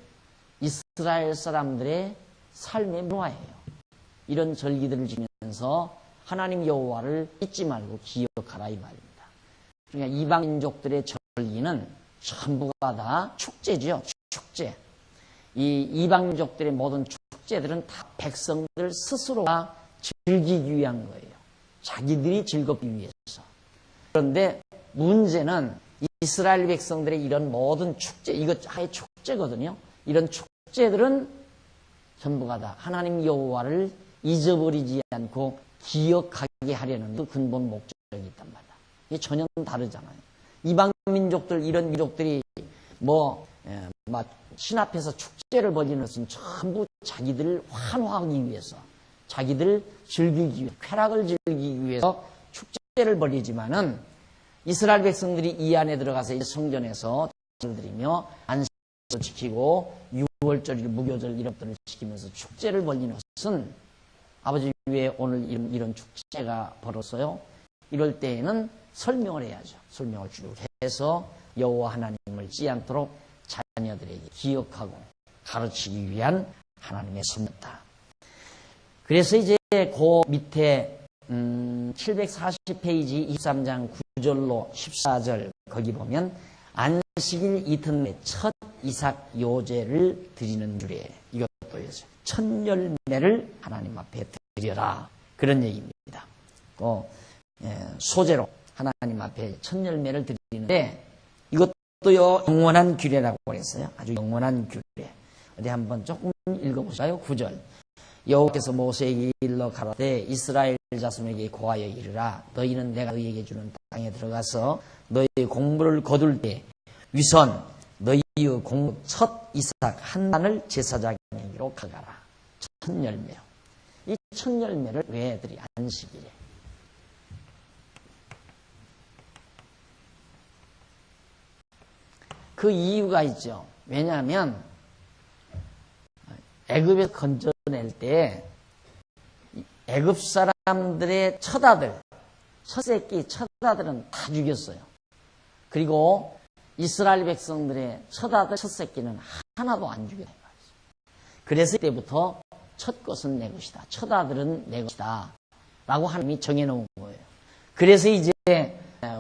이스라엘 사람들의 삶의 문화예요. 이런 절기들을 지면서 하나님 여호와를 잊지 말고 기억하라 이 말입니다. 그러니까 이방 민족들의 절기는 전부가 다 축제죠. 축제. 이 이방 민족들의 모든 축제들은 다 백성들 스스로가 즐기기 위한 거예요. 자기들이 즐겁기 위해서. 그런데 문제는 이스라엘 백성들의 이런 모든 축제, 이거 하나의 축제거든요. 이런 축제들은 전부가 다 하나님 여호와를 잊어버리지 않고 기억하게 하려는 그 근본 목적이 있단 말이야. 이게 전혀 다르잖아요. 이방 민족들, 이런 민족들이 신 앞에서 축제를 벌이는 것은 전부 자기들을 환호하기 위해서, 자기들 즐기기 위해서, 쾌락을 즐기기 위해서 축제를 벌이지만은 이스라엘 백성들이 이 안에 들어가서 성전에서 제사를 드리며 안식일을 지키고 유월절, 무교절 이런 것들을 지키면서 축제를 벌이는 것은 아버지 왜 오늘 이런 축제가 벌었어요? 이럴 때에는 설명을 해야죠. 설명을 쭉 해서 여호와 하나님을 잊지 않도록 자녀들에게 기억하고 가르치기 위한 하나님의 섭니다. 그래서 이제 그 밑에 740페이지 23장 9절로 14절 거기 보면 안식일 이튿날 첫 이삭 요제를 드리는 주례, 이것도 첫 열매를 하나님 앞에 드려라 그런 얘기입니다. 소제로 하나님 앞에 첫 열매를 드리는데 이것도요 영원한 규례라고 그랬어요. 아주 영원한 규례. 어디 한번 조금 읽어보실까요? 9절. 여호와께서 모세에게 일러 가라되 이스라엘 자손에게 고하여 이르라. 너희는 내가 너희에게 주는 땅에 들어가서 너희의 공물을 거둘 때 위선 너희의 공물 첫 이삭 한 단을 제사장에게로 가가라. 첫 열매요. 이 첫 열매를 왜 애들이 안식일에? 그 이유가 있죠. 왜냐하면 애굽에서 건져낼 때 애굽 사람들의 첫아들, 첫새끼, 첫아들은 다 죽였어요. 그리고 이스라엘 백성들의 첫아들, 첫새끼는 하나도 안 죽였어요. 그래서 이때부터 첫 것은 내 것이다. 첫아들은 내 것이다. 라고 하나님이 정해놓은 거예요. 그래서 이제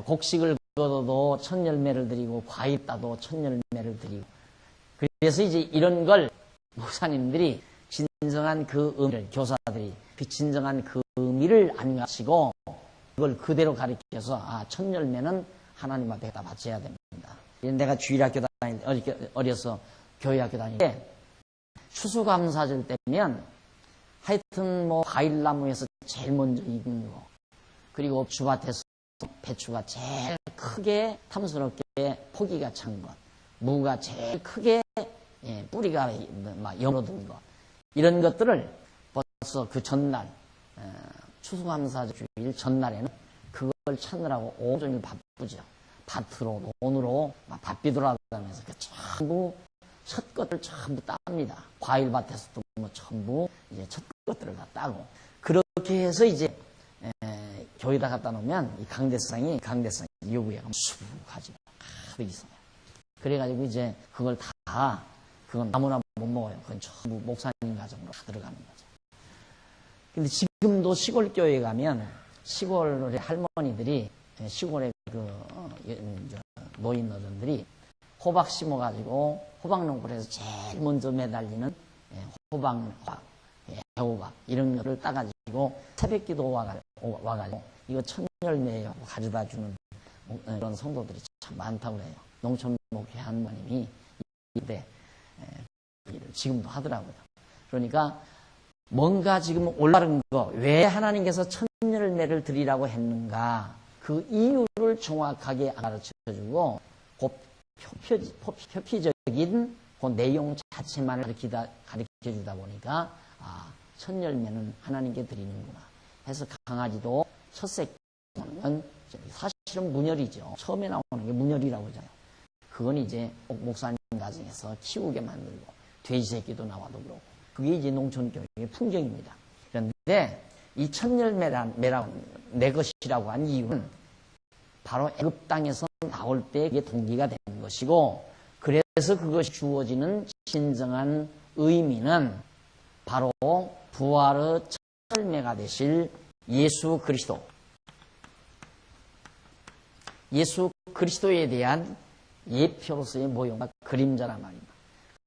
곡식을 거둬도 첫 열매를 드리고 과일 따도 첫 열매를 드리고 그래서 이제 이런 걸 목사님들이 진정한 그 의미를, 교사들이 그 진정한 그 의미를 안 가르치고 그걸 그대로 가르쳐서 첫 열매는 하나님 앞에 다 바쳐야 됩니다. 내가 주일학교 어려서 교회학교 다닐 때 추수감사절 때면 하여튼 과일나무에서 제일 먼저 익은 거 그리고 주밭에서 배추가 제일 크게 탐스럽게 포기가 찬 것, 무가 제일 크게 뿌리가 여물어든 것 이런 것들을 벌써 그 전날 추수감사 주일 전날에는 그걸 찾느라고 온종일 바쁘죠. 밭으로 논으로 바삐 돌아다니면서 전부 첫 것들 전부 땁니다. 과일밭에서도 뭐 전부 이제 첫 것들을 다 따고 그렇게 해서 이제 교회에다 갖다 놓으면 이 강대상이 요구에 수북하지 가득 있어요. 그래가지고 이제 그걸 다 그건 아무나 못 먹어요. 그건 전부 목사님 가정으로 다 들어가는 거죠. 근데 지금도 시골 교회에 가면 시골의 할머니들이 시골의 노인 어른들이 호박 심어가지고 호박 농부를 해서 제일 먼저 매달리는 호박, 애호박 이런 거를 따가지고 새벽기도 와가지고 이거 천열매라고 가져다 주는 그런 성도들이 참 많다고 해요. 농촌목회 할머님이 이때 지금도 하더라고요. 그러니까 뭔가 지금 올바른 거, 왜 하나님께서 천열매를 드리라고 했는가, 그 이유를 정확하게 가르쳐주고, 그 표피적인 그 내용 자체만 가르쳐주다 보니까, 천열매는 하나님께 드리는구나 해서 강아지도 첫 새끼는 사실은 문열이죠. 처음에 나오는 게 문열이라고 하잖아요. 그건 이제 목사님 가정에서 키우게 만들고, 돼지 새끼도 나와도 그러고, 그게 이제 농촌교육의 풍경입니다. 그런데 이 천열매라고 내 것이라고 한 이유는 바로 애굽 땅에서 나올 때 그게 동기가 되는 것이고, 그래서 그것이 주어지는 진정한 의미는 바로 부활의 천열매가 되실 예수 그리스도, 예수 그리스도에 대한 예표로서의 모형과 그림자란 말입니다.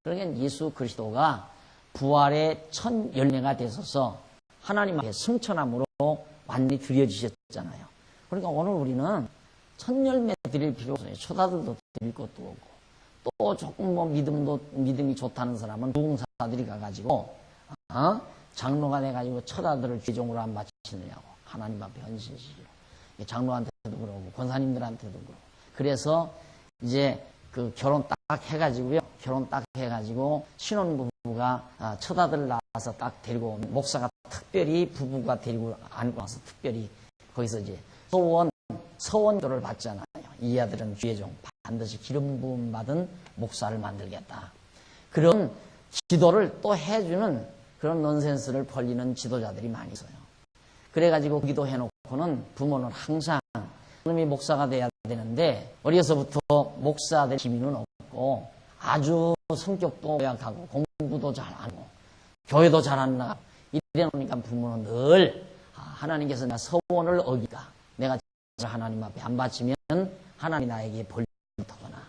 그러니까 예수 그리스도가 부활의 첫 열매가 되셔서 하나님 앞에 승천함으로 완전히 드려지셨잖아요. 그러니까 오늘 우리는 첫 열매 드릴 필요 없어요. 초다들도 드릴 것도 없고, 또 조금 뭐 믿음이 좋다는 사람은 부흥사들이 가가지고 장로가 돼가지고 첫아들을 귀종으로 안 바치느냐고 하나님 앞에 헌신시키고, 장로한테도 그러고 권사님들한테도 그러고, 그래서 이제 그 결혼 딱 해가지고요. 결혼 딱 해가지고 신혼부부가 첫아들 낳아서 딱 데리고 오면 목사가 특별히 부부가 데리고 안고 와서 특별히 거기서 이제 서원도를 받잖아요. 이 아들은 귀의종 반드시 기름 부음 받은 목사를 만들겠다. 그런 기도를 또 해주는 그런 넌센스를 벌리는 지도자들이 많이 있어요. 그래가지고 기도해놓고는 부모는 항상 그놈이 목사가 돼야 되는데 어려서부터 목사 될 기미는 없고 아주 성격도 고약하고 공부도 잘하고 교회도 잘 안 나가고 이래놓으니까 부모는 늘 하나님께서 나 서원을 어기가 내가 하나님 앞에 안 바치면 하나님이 나에게 벌을 터거나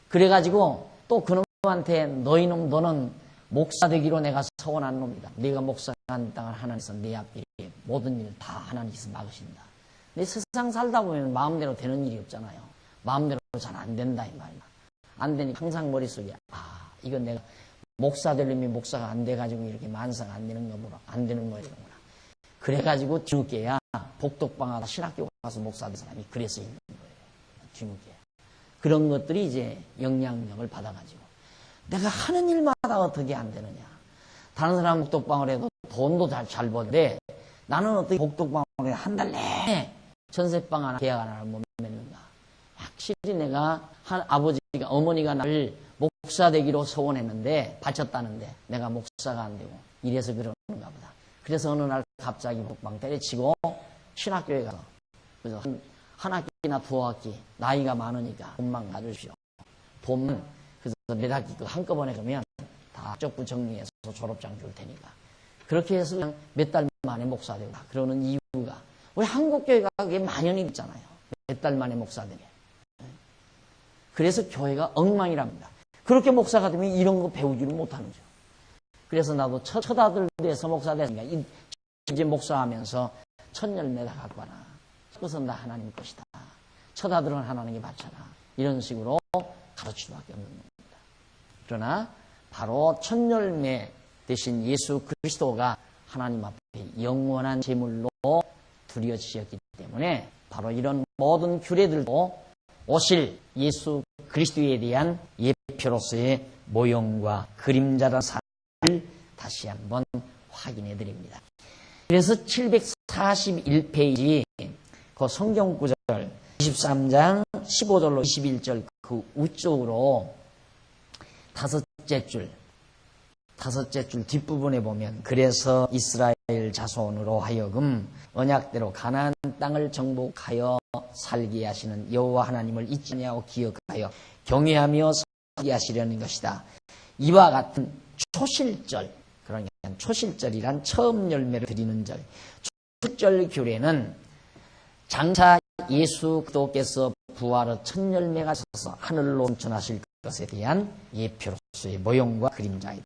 그래가지고 또 그놈한테 너는 목사 되기로 내가 서원한 놈이다. 네가 목사가 한 땅을 하나님께서 내 앞에 모든 일을 다 하나님께서 막으신다. 근데 세상 살다 보면 마음대로 되는 일이 없잖아요. 마음대로 잘 안 된다 이 말이야. 안 되니까 항상 머릿속에 이건 내가 목사 되려면 목사가 안 돼가지고 이렇게 만사가 안 되는 거구나. 안 되는 거구나. 그래가지고 뒤늦게야 복덕방하다 신학교 가서 목사 된 사람이 그래서 있는 거예요. 뒤늦게. 그런 것들이 이제 영향력을 받아가지고 내가 하는 일마다 어떻게 안 되느냐. 다른 사람 복덕방을 해도 돈도 잘 버는데 나는 어떻게 복덕방을 해 한 달 내내 전세방 하나 계약 하나를 못 맺는가. 확실히 내가 어머니가 나를 목사 되기로 소원했는데 바쳤다는데 내가 목사가 안 되고 이래서 그러는가 보다. 그래서 어느 날 갑자기 복방 때려치고 신학교에 가서 그래서 한 학기나 두 학기 나이가 많으니까 돈만 가주시오. 돈은 그래서 몇 학기 한꺼번에 그러면 다 쪽부 정리해서 졸업장 줄 테니까 그렇게 해서 그냥 몇 달 만에 목사 되고 그러는 이유가 우리 한국교회가 그게 만연이 있잖아요. 몇 달 만에 목사 되게. 그래서 교회가 엉망이랍니다. 그렇게 목사가 되면 이런 거 배우지를 못하는 거죠. 그래서 나도 첫 아들 돼서 목사 되니까 이제 목사하면서 첫 열매 다 갖고 와라. 그것은 다 하나님 것이다. 첫 아들은 하나님께 바쳐라. 이런 식으로 가르칠 수밖에 없는 겁니다. 그러나 바로 첫 열매 대신 예수 그리스도가 하나님 앞에 영원한 제물로 드려지셨기 때문에 바로 이런 모든 규례들도 오실 예수 그리스도에 대한 예표로서의 모형과 그림자라는 사실을 다시 한번 확인해 드립니다. 그래서 741페이지 그 성경구절 23장 15절로 21절 그 우쪽으로 다섯째 줄 뒷부분에 보면 그래서 이스라엘 자손으로 하여금 언약대로 가나안 땅을 정복하여 살게 하시는 여호와 하나님을 잊지 아니하고 기억하여 경외하며 살게 하시려는 것이다. 이와 같은 초실절, 그러니까 초실절이란 처음 열매를 드리는 절, 초실절 규례는 장차 예수 그리스도께서 부활의 첫 열매가 서서 하늘로 승천하실 것에 대한 예표로서의 모형과 그림자이다.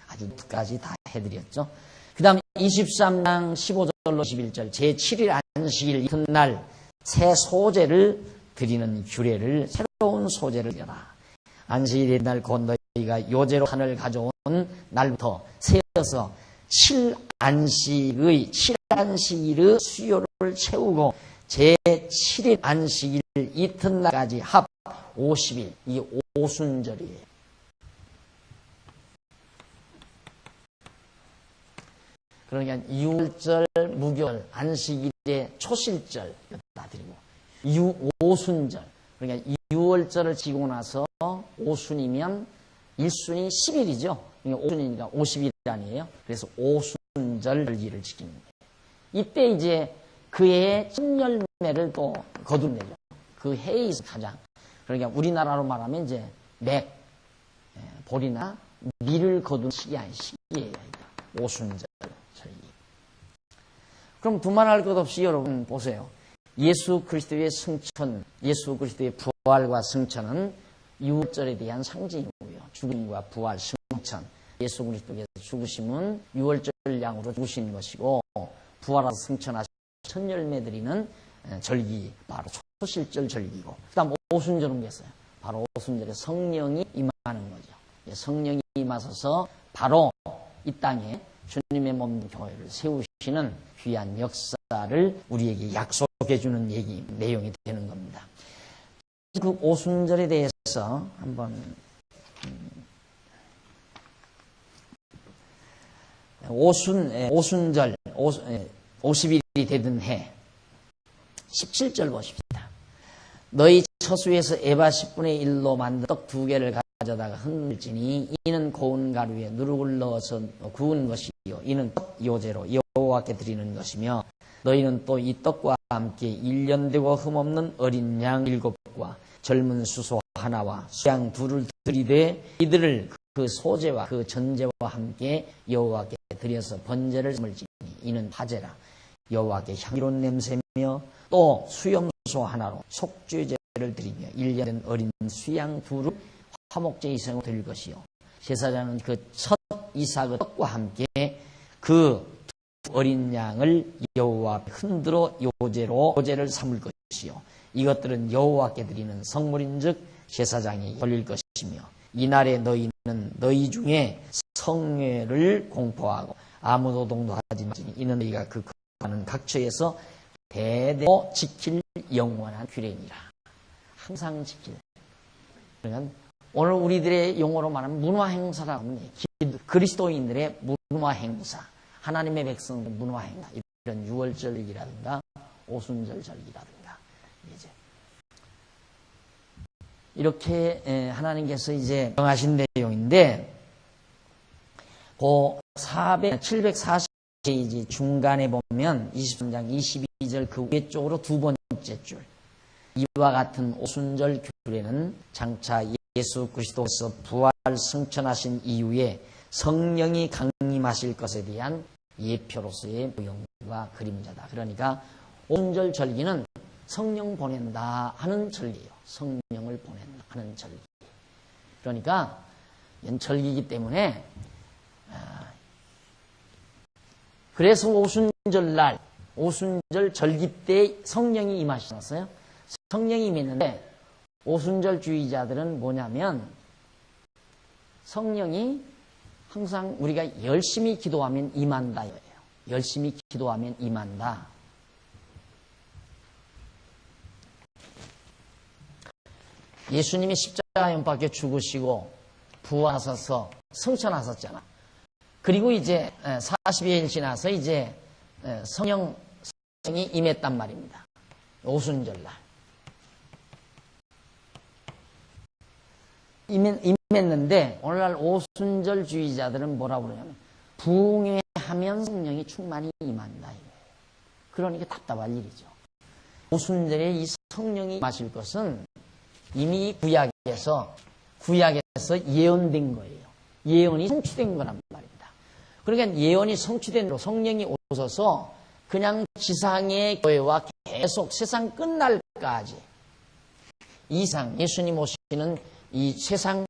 아주 끝까지 다 해드렸죠. 그 다음에 23장 15절로 21절 제7일 안식일 이튿날 새 소제를 드리는 규례를 새로운 소제를 드려라. 안식일의 날 곧 너희가 요제로 산을 가져온 날부터 세어서 7안식일의 수요를 채우고 제7일 안식일 이튿날까지 합 50일, 이 오순절이에요. 그러니까 6월절, 무교절, 안식일의 초실절 다 드리고 오순절, 그러니까 6월절을 지고 나서 오순이면 1순이 10일이죠. 그러니까 오순이니까 50일 아니에요. 그래서 오순절 절기를 지키는 거예요. 이때 이제 그 해의 첫 열매를 또 거둘내죠. 그 해에 가장. 그러니까 우리나라로 말하면 이제 볼이나 밀을 거둔 시기예요. 오순절 절기. 그럼 두말할 것 없이 여러분 보세요. 예수 그리스도의 승천, 예수 그리스도의 부활과 승천은 6월절에 대한 상징이고요. 죽음과 부활, 승천. 예수 그리스도께서 죽으심은 6월절 양으로 죽으신 것이고 부활하서 승천하신 첫 열매 드리는 절기, 바로 초실절 절기고, 그 다음 오순절은 뭐겠어요? 바로 오순절에 성령이 임하는 거죠. 성령이 임하셔서 바로 이 땅에 주님의 몸 교회를 세우시는 귀한 역사를 우리에게 약속해주는 내용이 되는 겁니다. 그 오순절에 대해서 한번 오순절 50일이 되던 해 17절 보십시다. 너희 처수에서 에바 10분의 1로 만든 떡 2개를 가져다가 흔들지니 이는 고운 가루에 누룩을 넣어서 구운 것이요 이는 첫 요제로 여호와께 드리는 것이며 너희는 또 이 떡과 함께 1년 되고 흠없는 어린 양 7과 젊은 수소 하나와 수양 2를 드리되 이들을 그 소제와 그 전제와 함께 여호와께 드려서 번제를 삼을지니 이는 화제라. 여호와께 향기로운 냄새며 또 수염소 하나로 속죄제를 드리며 1년 된 어린 수양 2를 화목제 이생으로 드릴 것이요 제사장은 그 첫 이삭의 떡과 함께 그 어린 양을 여호와 앞에 흔들어 요제를 삼을 것이요 이것들은 여호와께 드리는 성물인즉 제사장이 돌릴 것이며 이날에 너희는 너희 중에 성회를 공포하고 아무 노동도 하지 마시니 이는 너희가 그 하는 각처에서 대대로 지킬 영원한 규례니라. 항상 지킬. 그러니까 오늘 우리들의 용어로 말하면 문화행사라고 하면 그리스도인들의 문화행사, 하나님의 백성의 문화행사, 이런 6월절기라든가 오순절 절기라든가 이제 이렇게 하나님께서 이제 정하신 내용인데 그 740페이지 중간에 보면 23장 22절 그 위쪽으로 두 번째 줄 이와 같은 오순절 규례는 장차 예수 그리스도께서 부활 승천하신 이후에 성령이 강림하실 것에 대한 예표로서의 모형과 그림자다. 그러니까 오순절 절기는 성령 보낸다 하는 절기예요. 성령을 보낸다 하는 절기. 그러니까 연절기이기 때문에 그래서 오순절날 오순절 절기 때 성령이 임하셨어요. 성령이 임했는데 오순절주의자들은 뭐냐면 성령이 항상 우리가 열심히 기도하면 임한다예요. 열심히 기도하면 임한다. 예수님이 십자가 연박에 죽으시고 부활하셔서 승천하셨잖아. 그리고 이제 40일 지나서 이제 성령이 임했단 말입니다. 오순절날. 임했는데 오늘날 오순절주의자들은 뭐라고 그러냐면 부흥회하면 성령이 충만히 임한다. 그러니까 답답할 일이죠. 오순절에 이 성령이 임하실 것은 이미 구약에서 예언된 거예요. 예언이 성취된 거란 말입니다. 그러니까 예언이 성취된 대로 성령이 오셔서 그냥 지상의 교회와 계속 세상 끝날까지 이상 예수님 오시는 이 세상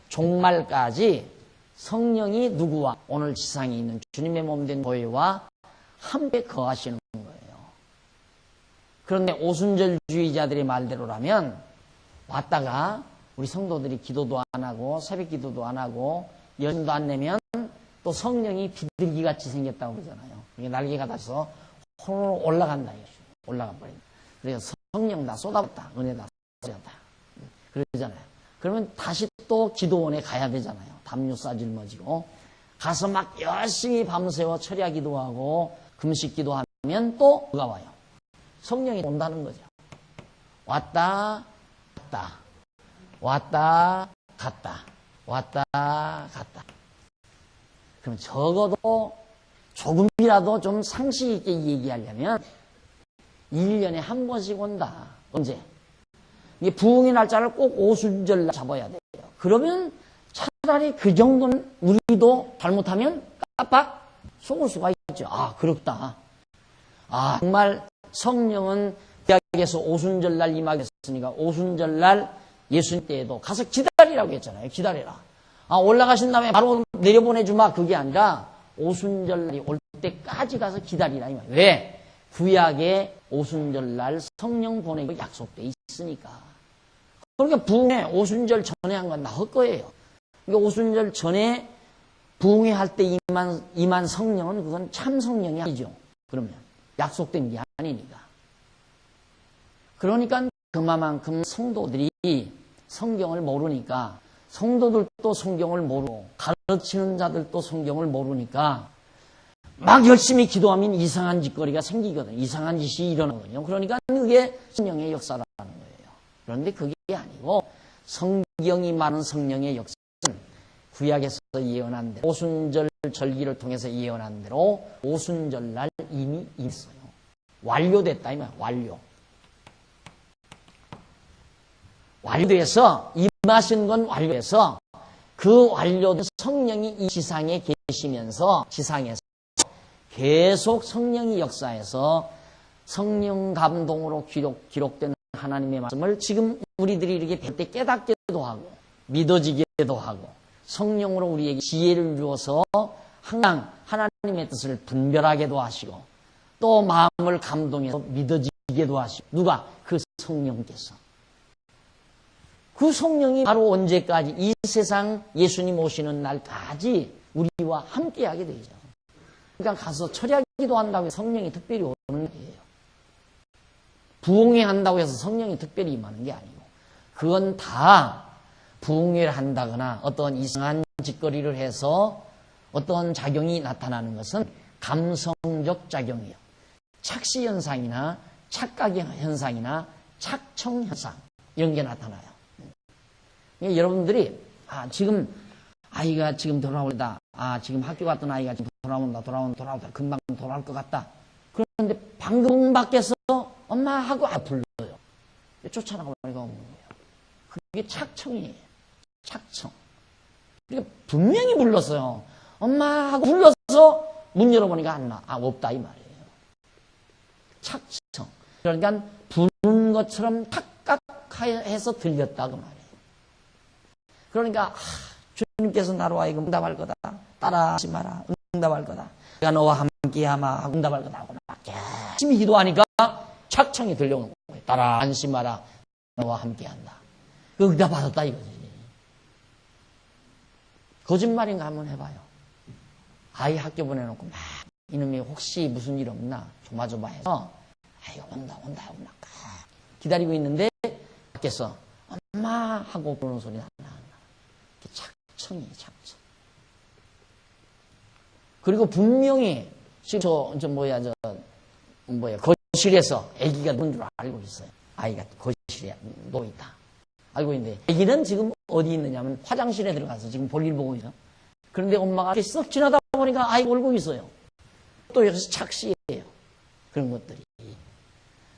종말까지 성령이 누구와 오늘 지상에 있는 주님의 몸된 교회와 함께 거하시는 거예요. 그런데 오순절주의자들의 말대로라면 왔다가 우리 성도들이 기도도 안 하고 새벽 기도도 안 하고 연도 안 내면 또 성령이 비둘기같이 생겼다고 그러잖아요. 이게 날개가 닿아서 홀로 올라간다. 올라가 버린다. 그래서 성령 다 쏟아붓다. 은혜 다 쏟아붓다. 그러잖아요. 그러면 다시 또 기도원에 가야 되잖아요. 담요 싸질머지고 가서 막 열심히 밤새워 철야 기도하고 금식 기도하면 또 누가 와요? 성령이 온다는 거죠. 왔다 갔다 왔다 갔다 왔다 갔다. 그럼 적어도 조금이라도 좀 상식 있게 얘기하려면 1년에 한 번씩 온다. 언제? 이게 부흥의 날짜를 꼭 오순절 잡아야 돼요. 그러면 차라리 그 정도는 우리도 잘못하면 깜빡 속을 수가 있죠. 아, 그렇다. 아, 정말 성령은 구약에서 오순절날 임하겠으니까 오순절날 예수님 때에도 가서 기다리라고 했잖아요. 기다려라. 아, 올라가신 다음에 바로 내려보내주마. 그게 아니라 오순절날이 올 때까지 가서 기다리라. 왜? 구약에 오순절날 성령 보내기로 약속돼 있으니까. 그러니까 부흥회 오순절 전에 한 건 다 헛거예요. 그러니까 오순절 전에 부흥회 할 때 임한 성령은 그건 참 성령이 아니죠. 그러면 약속된 게 아니니까. 그러니까 그만큼 성도들이 성경을 모르니까 성도들도 성경을 모르고 가르치는 자들도 성경을 모르니까 막 열심히 기도하면 이상한 짓거리가 생기거든요. 이상한 짓이 일어나거든요. 그러니까 그게 성령의 역사라는 거예요. 그런데 그게 아니고 성경이 말하는 성령의 역사는 구약에서 예언한 대로 오순절 절기를 통해서 예언한 대로 오순절날 이미 임했어요. 완료됐다 이 말. 완료돼서 임하신 건 완료해서 그 완료된 성령이 이 지상에 계시면서 지상에서 계속 성령이 역사해서 성령 감동으로 기록된 하나님의 말씀을 지금 우리들이 이렇게 뵐 때 깨닫게도 하고 믿어지게도 하고 성령으로 우리에게 지혜를 주어서 항상 하나님의 뜻을 분별하게도 하시고 또 마음을 감동해서 믿어지게도 하시고 누가? 그 성령께서. 그 성령이 바로 언제까지? 이 세상 예수님 오시는 날까지 우리와 함께하게 되죠. 그러니까 가서 철야기도 한다고 해서 성령이 특별히 오는 거예요. 부흥회 한다고 해서 성령이 특별히 임하는 게 아니고 그건 다 부흥회를 한다거나 어떤 이상한 짓거리를 해서 어떤 작용이 나타나는 것은 감성적 작용이에요. 착시현상이나 착각현상이나 착청현상 이런 게 나타나요. 여러분들이 지금 아이가 지금 돌아오다. 지금 학교 갔던 아이가 지금 돌아온다. 금방 돌아올 것 같다. 그런데 방금 밖에서 엄마 하고 불러요. 쫓아나가 버리고 없는 거예요. 그게 착청이에요. 착청. 그러니까 분명히 불렀어요. 엄마 하고 불러서 문 열어보니까 안 나. 없다 이 말이에요. 착청. 그러니까 부르는 것처럼 탁각해서 들렸다 그 말이에요. 그러니까 주님께서 나로 하여금 응답할 거다. 따라하지 마라. 응답할 거다. 내가 너와 함께하마 하고 응답할 거다 하고 막 열심히 기도하니까 착청이 들려오는 거예요. 따라 안심하라. 너와 함께한다. 그 응답 받았다 이거지. 거짓말인가 한번 해봐요. 아이 학교 보내놓고 막 이놈이 혹시 무슨 일 없나 조마조마해서 아이가 온다 하고 막 기다리고 있는데 밖에서 엄마 하고 부르는 소리 나나. 착청이에요, 착청. 그리고 분명히 지금 거실에서 아기가 누운 줄 알고 있어요. 아이가 거실에 누워 있다. 알고 있는데 아기는 지금 어디 있느냐면 화장실에 들어가서 지금 볼일 보고 있어. 그런데 엄마가 이렇게 쓱 지나다 보니까 아이가 울고 있어요. 또 여기서 착시예요. 그런 것들이.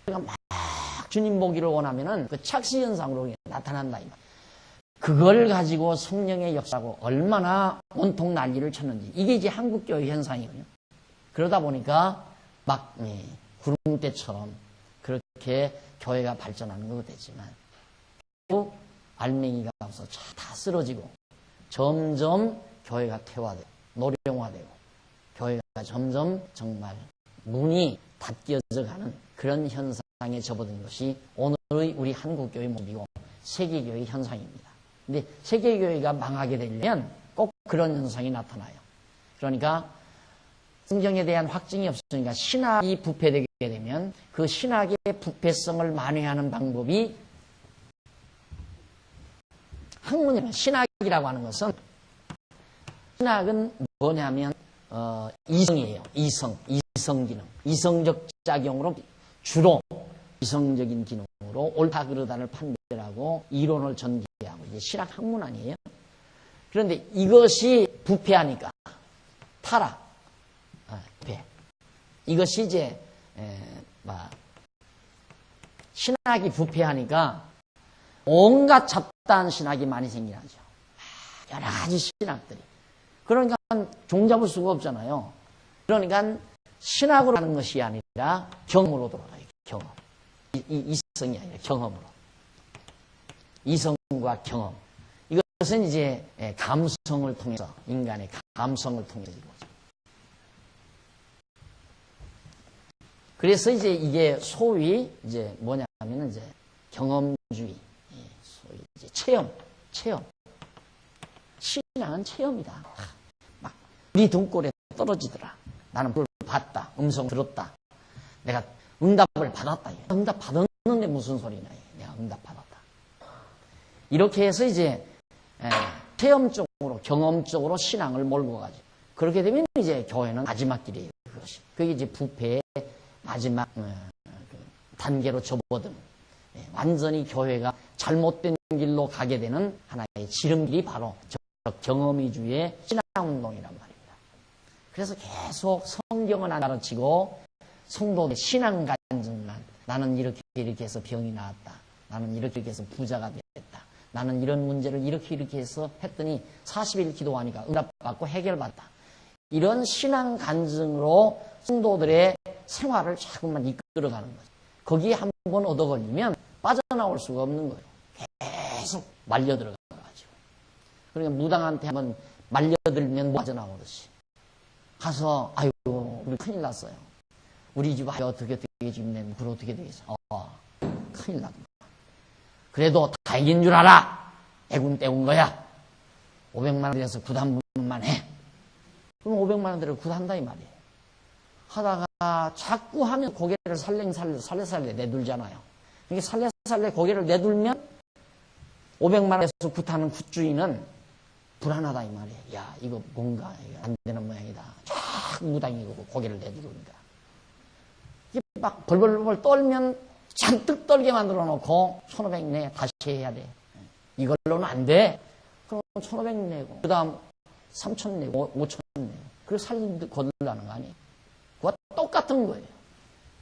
그러니까 막 주님 보기를 원하면은 그 착시 현상으로 나타난다. 그걸 가지고 성령의 역사고 얼마나 온통 난리를 쳤는지. 이게 이제 한국교회 현상이거든요. 그러다 보니까 막 구름대처럼 그렇게 교회가 발전하는 것 되지만 또 알맹이가 없어 다 쓰러지고 점점 교회가 퇴화되고 노령화되고 교회가 점점 정말 문이 닫혀져 가는 그런 현상에 접어든 것이 오늘의 우리 한국교회 모습이고 세계교회 현상입니다. 근데 세계교회가 망하게 되려면 꼭 그런 현상이 나타나요. 그러니까 성경에 대한 확증이 없으니까 신학이 부패되게 되면 그 신학의 부패성을 만회하는 방법이 학문이에요. 신학이라고 하는 것은 신학은 뭐냐면 이성이에요. 이성 기능. 이성적 작용으로 주로 이성적인 기능으로 옳다 그르다를 판별하고 이론을 전개하고 이제 신학 학문 아니에요. 그런데 이것이 부패하니까 타락, 부패. 이것이 이제 신학이 부패하니까 온갖 잡다한 신학이 많이 생기죠. 여러 가지 신학들이. 그러니까 종잡을 수가 없잖아요. 그러니까 신학으로 하는 것이 아니라 경험으로 돌아가요. 경험. 이성이 아니라 경험으로. 이성과 경험. 이것은 이제 감성을 통해서, 인간의 감성을 통해서 이루어져요. 그래서 이제 이게 소위 이제 뭐냐면 이제 경험주의, 소위 이제 체험. 신앙은 체험이다. 막 우리 등골에 떨어지더라. 나는 그걸 봤다. 음성 들었다. 내가 응답을 받았다. 응답 받았는데 무슨 소리냐. 내가 응답 받았다. 이렇게 해서 이제 체험적으로 경험적으로 신앙을 몰고 가죠. 그렇게 되면 이제 교회는 마지막 길이에요. 그것이. 그게 이제 부패의 마지막 단계로 접어든 완전히 교회가 잘못된 길로 가게 되는 하나의 지름길이 바로 저 경험위주의 신앙운동이란 말입니다. 그래서 계속 성경은 안 가르치고 성도의 신앙 간증만 나는 이렇게 해서 병이 나았다. 나는 이렇게 해서 부자가 됐다. 나는 이런 문제를 이렇게 해서 했더니 40일 기도하니까 응답받고 해결받다. 이런 신앙 간증으로 성도들의 생활을 자꾸만 이끌어가는 거죠. 거기에 한번 얻어 걸리면 빠져나올 수가 없는 거예요. 계속 말려 들어가가지고. 그러니까 무당한테 한번 말려들면 빠져나오듯이. 가서 아이고 우리 큰일 났어요. 우리 집 아이 어떻게 되겠네. 그걸 어떻게 되겠어. 큰일 났다. 그래도 다행인 줄 알아. 애군 떼운 거야. 500만 원 들여서 굿 한 번만 해. 그럼 500만 원 들여 굿 한다 이 말이에요. 하다가 자꾸 하면 고개를 살래살래 내둘잖아요. 이게 살래살래 고개를 내둘면 500만 원에서 굿하는 굿주인은 불안하다 이 말이에요. 야 이거 뭔가 안 되는 모양이다. 자꾸 무당이 고개를 내두르니까. 이게 막 벌벌벌 떨면 잔뜩 떨게 만들어 놓고 1,500 내 다시 해야 돼. 이걸로는 안 돼. 그럼 1,500 내고 그 다음 3,000 내고 5,000 내고 그리고 살림도 거들라는 거 아니에요. 그와 똑같은 거예요.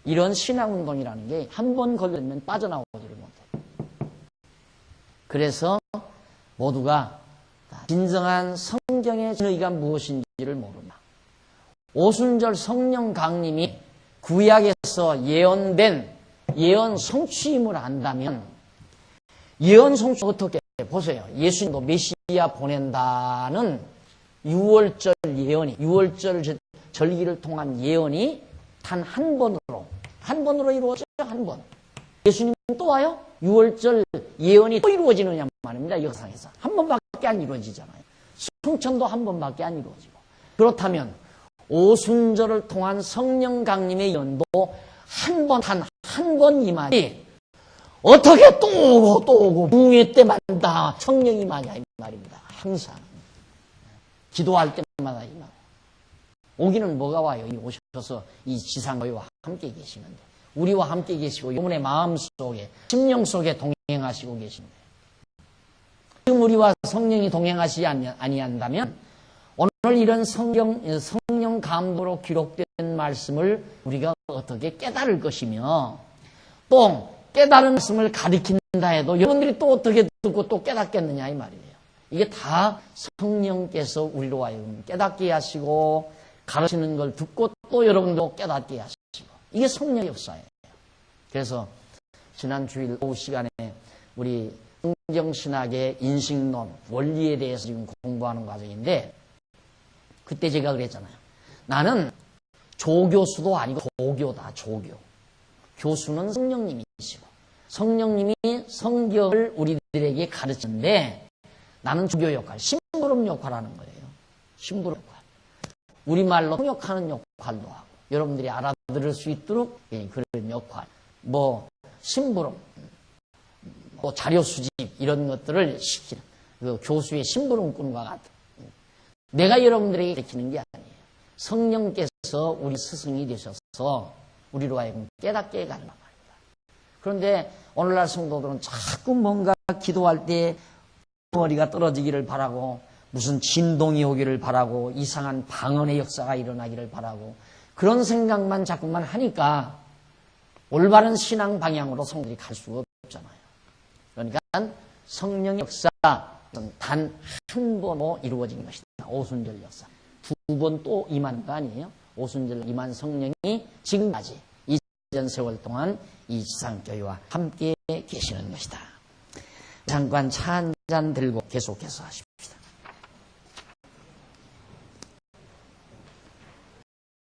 이런 신앙운동이라는 게 한 번 걸리면 빠져나오지를 못해요. 그래서 모두가 진정한 성경의 진의가 무엇인지를 모른다. 오순절 성령 강림이 구약에서 예언된 예언 성취임을 안다면 예언 성취 어떻게 보세요. 예수님도 메시아 보낸다는 6월절 예언이 6월절 절기를 통한 예언이 단 한 번으로 이루어져요. 한 번. 예수님 또 와요? 6월절 예언이 또 이루어지느냐 말입니다. 역사상에서. 한 번밖에 안 이루어지잖아요. 승천도 한 번밖에 안 이루어지고. 그렇다면 오순절을 통한 성령 강림의 예언도 단 한 번 임하니 어떻게 또 오고 붕괴 때마다 성령이 임하냐 이 말입니다. 항상. 기도할 때마다 임하고. 오기는 뭐가 와요? 이 오셔야 오셔서 이 지상교회와 함께 계시는데, 우리와 함께 계시고 여러분의 마음속에, 심령 속에 동행하시고 계신데, 지금 우리와 성령이 동행하시지 아니한다면 오늘 이런 성령 감도로 기록된 말씀을 우리가 어떻게 깨달을 것이며, 또 깨달은 말씀을 가리킨다 해도 여러분들이 또 어떻게 듣고 또 깨닫겠느냐 이 말이에요. 이게 다 성령께서 우리로 하여금 깨닫게 하시고, 가르치는 걸 듣고 또 여러분도 깨닫게 하시고, 이게 성령의 역사예요. 그래서 지난 주일 오후 시간에 우리 성경신학의 인식론, 원리에 대해서 지금 공부하는 과정인데, 그때 제가 그랬잖아요. 나는 조교수도 아니고 조교다, 조교. 교수는 성령님이시고, 성령님이 성경을 우리들에게 가르치는데, 나는 조교 역할, 심부름 역할하는 거예요. 심부름 역할. 우리말로 통역하는 역할도 하고, 여러분들이 알아들을 수 있도록 그런 역할. 심부름, 자료 수집, 이런 것들을 시키는, 그 교수의 심부름꾼과 같은. 내가 여러분들에게 가르치는 게 아니에요. 성령께서 우리 스승이 되셔서 우리로 하여금 깨닫게 가는 말입니다. 그런데 오늘날 성도들은 자꾸 뭔가 기도할 때 머리가 떨어지기를 바라고, 무슨 진동이 오기를 바라고, 이상한 방언의 역사가 일어나기를 바라고, 그런 생각만 자꾸만 하니까 올바른 신앙 방향으로 성도들이 갈 수가 없잖아요. 그러니까 성령의 역사는 단 한 번으로 이루어진 것이다. 오순절 역사. 두 번 또 임한 거 아니에요? 오순절 임한 성령이 지금까지 2000년 세월 동안 이 지상교회와 함께 계시는 것이다. 잠깐 차 한 잔 들고 계속해서 하십시오.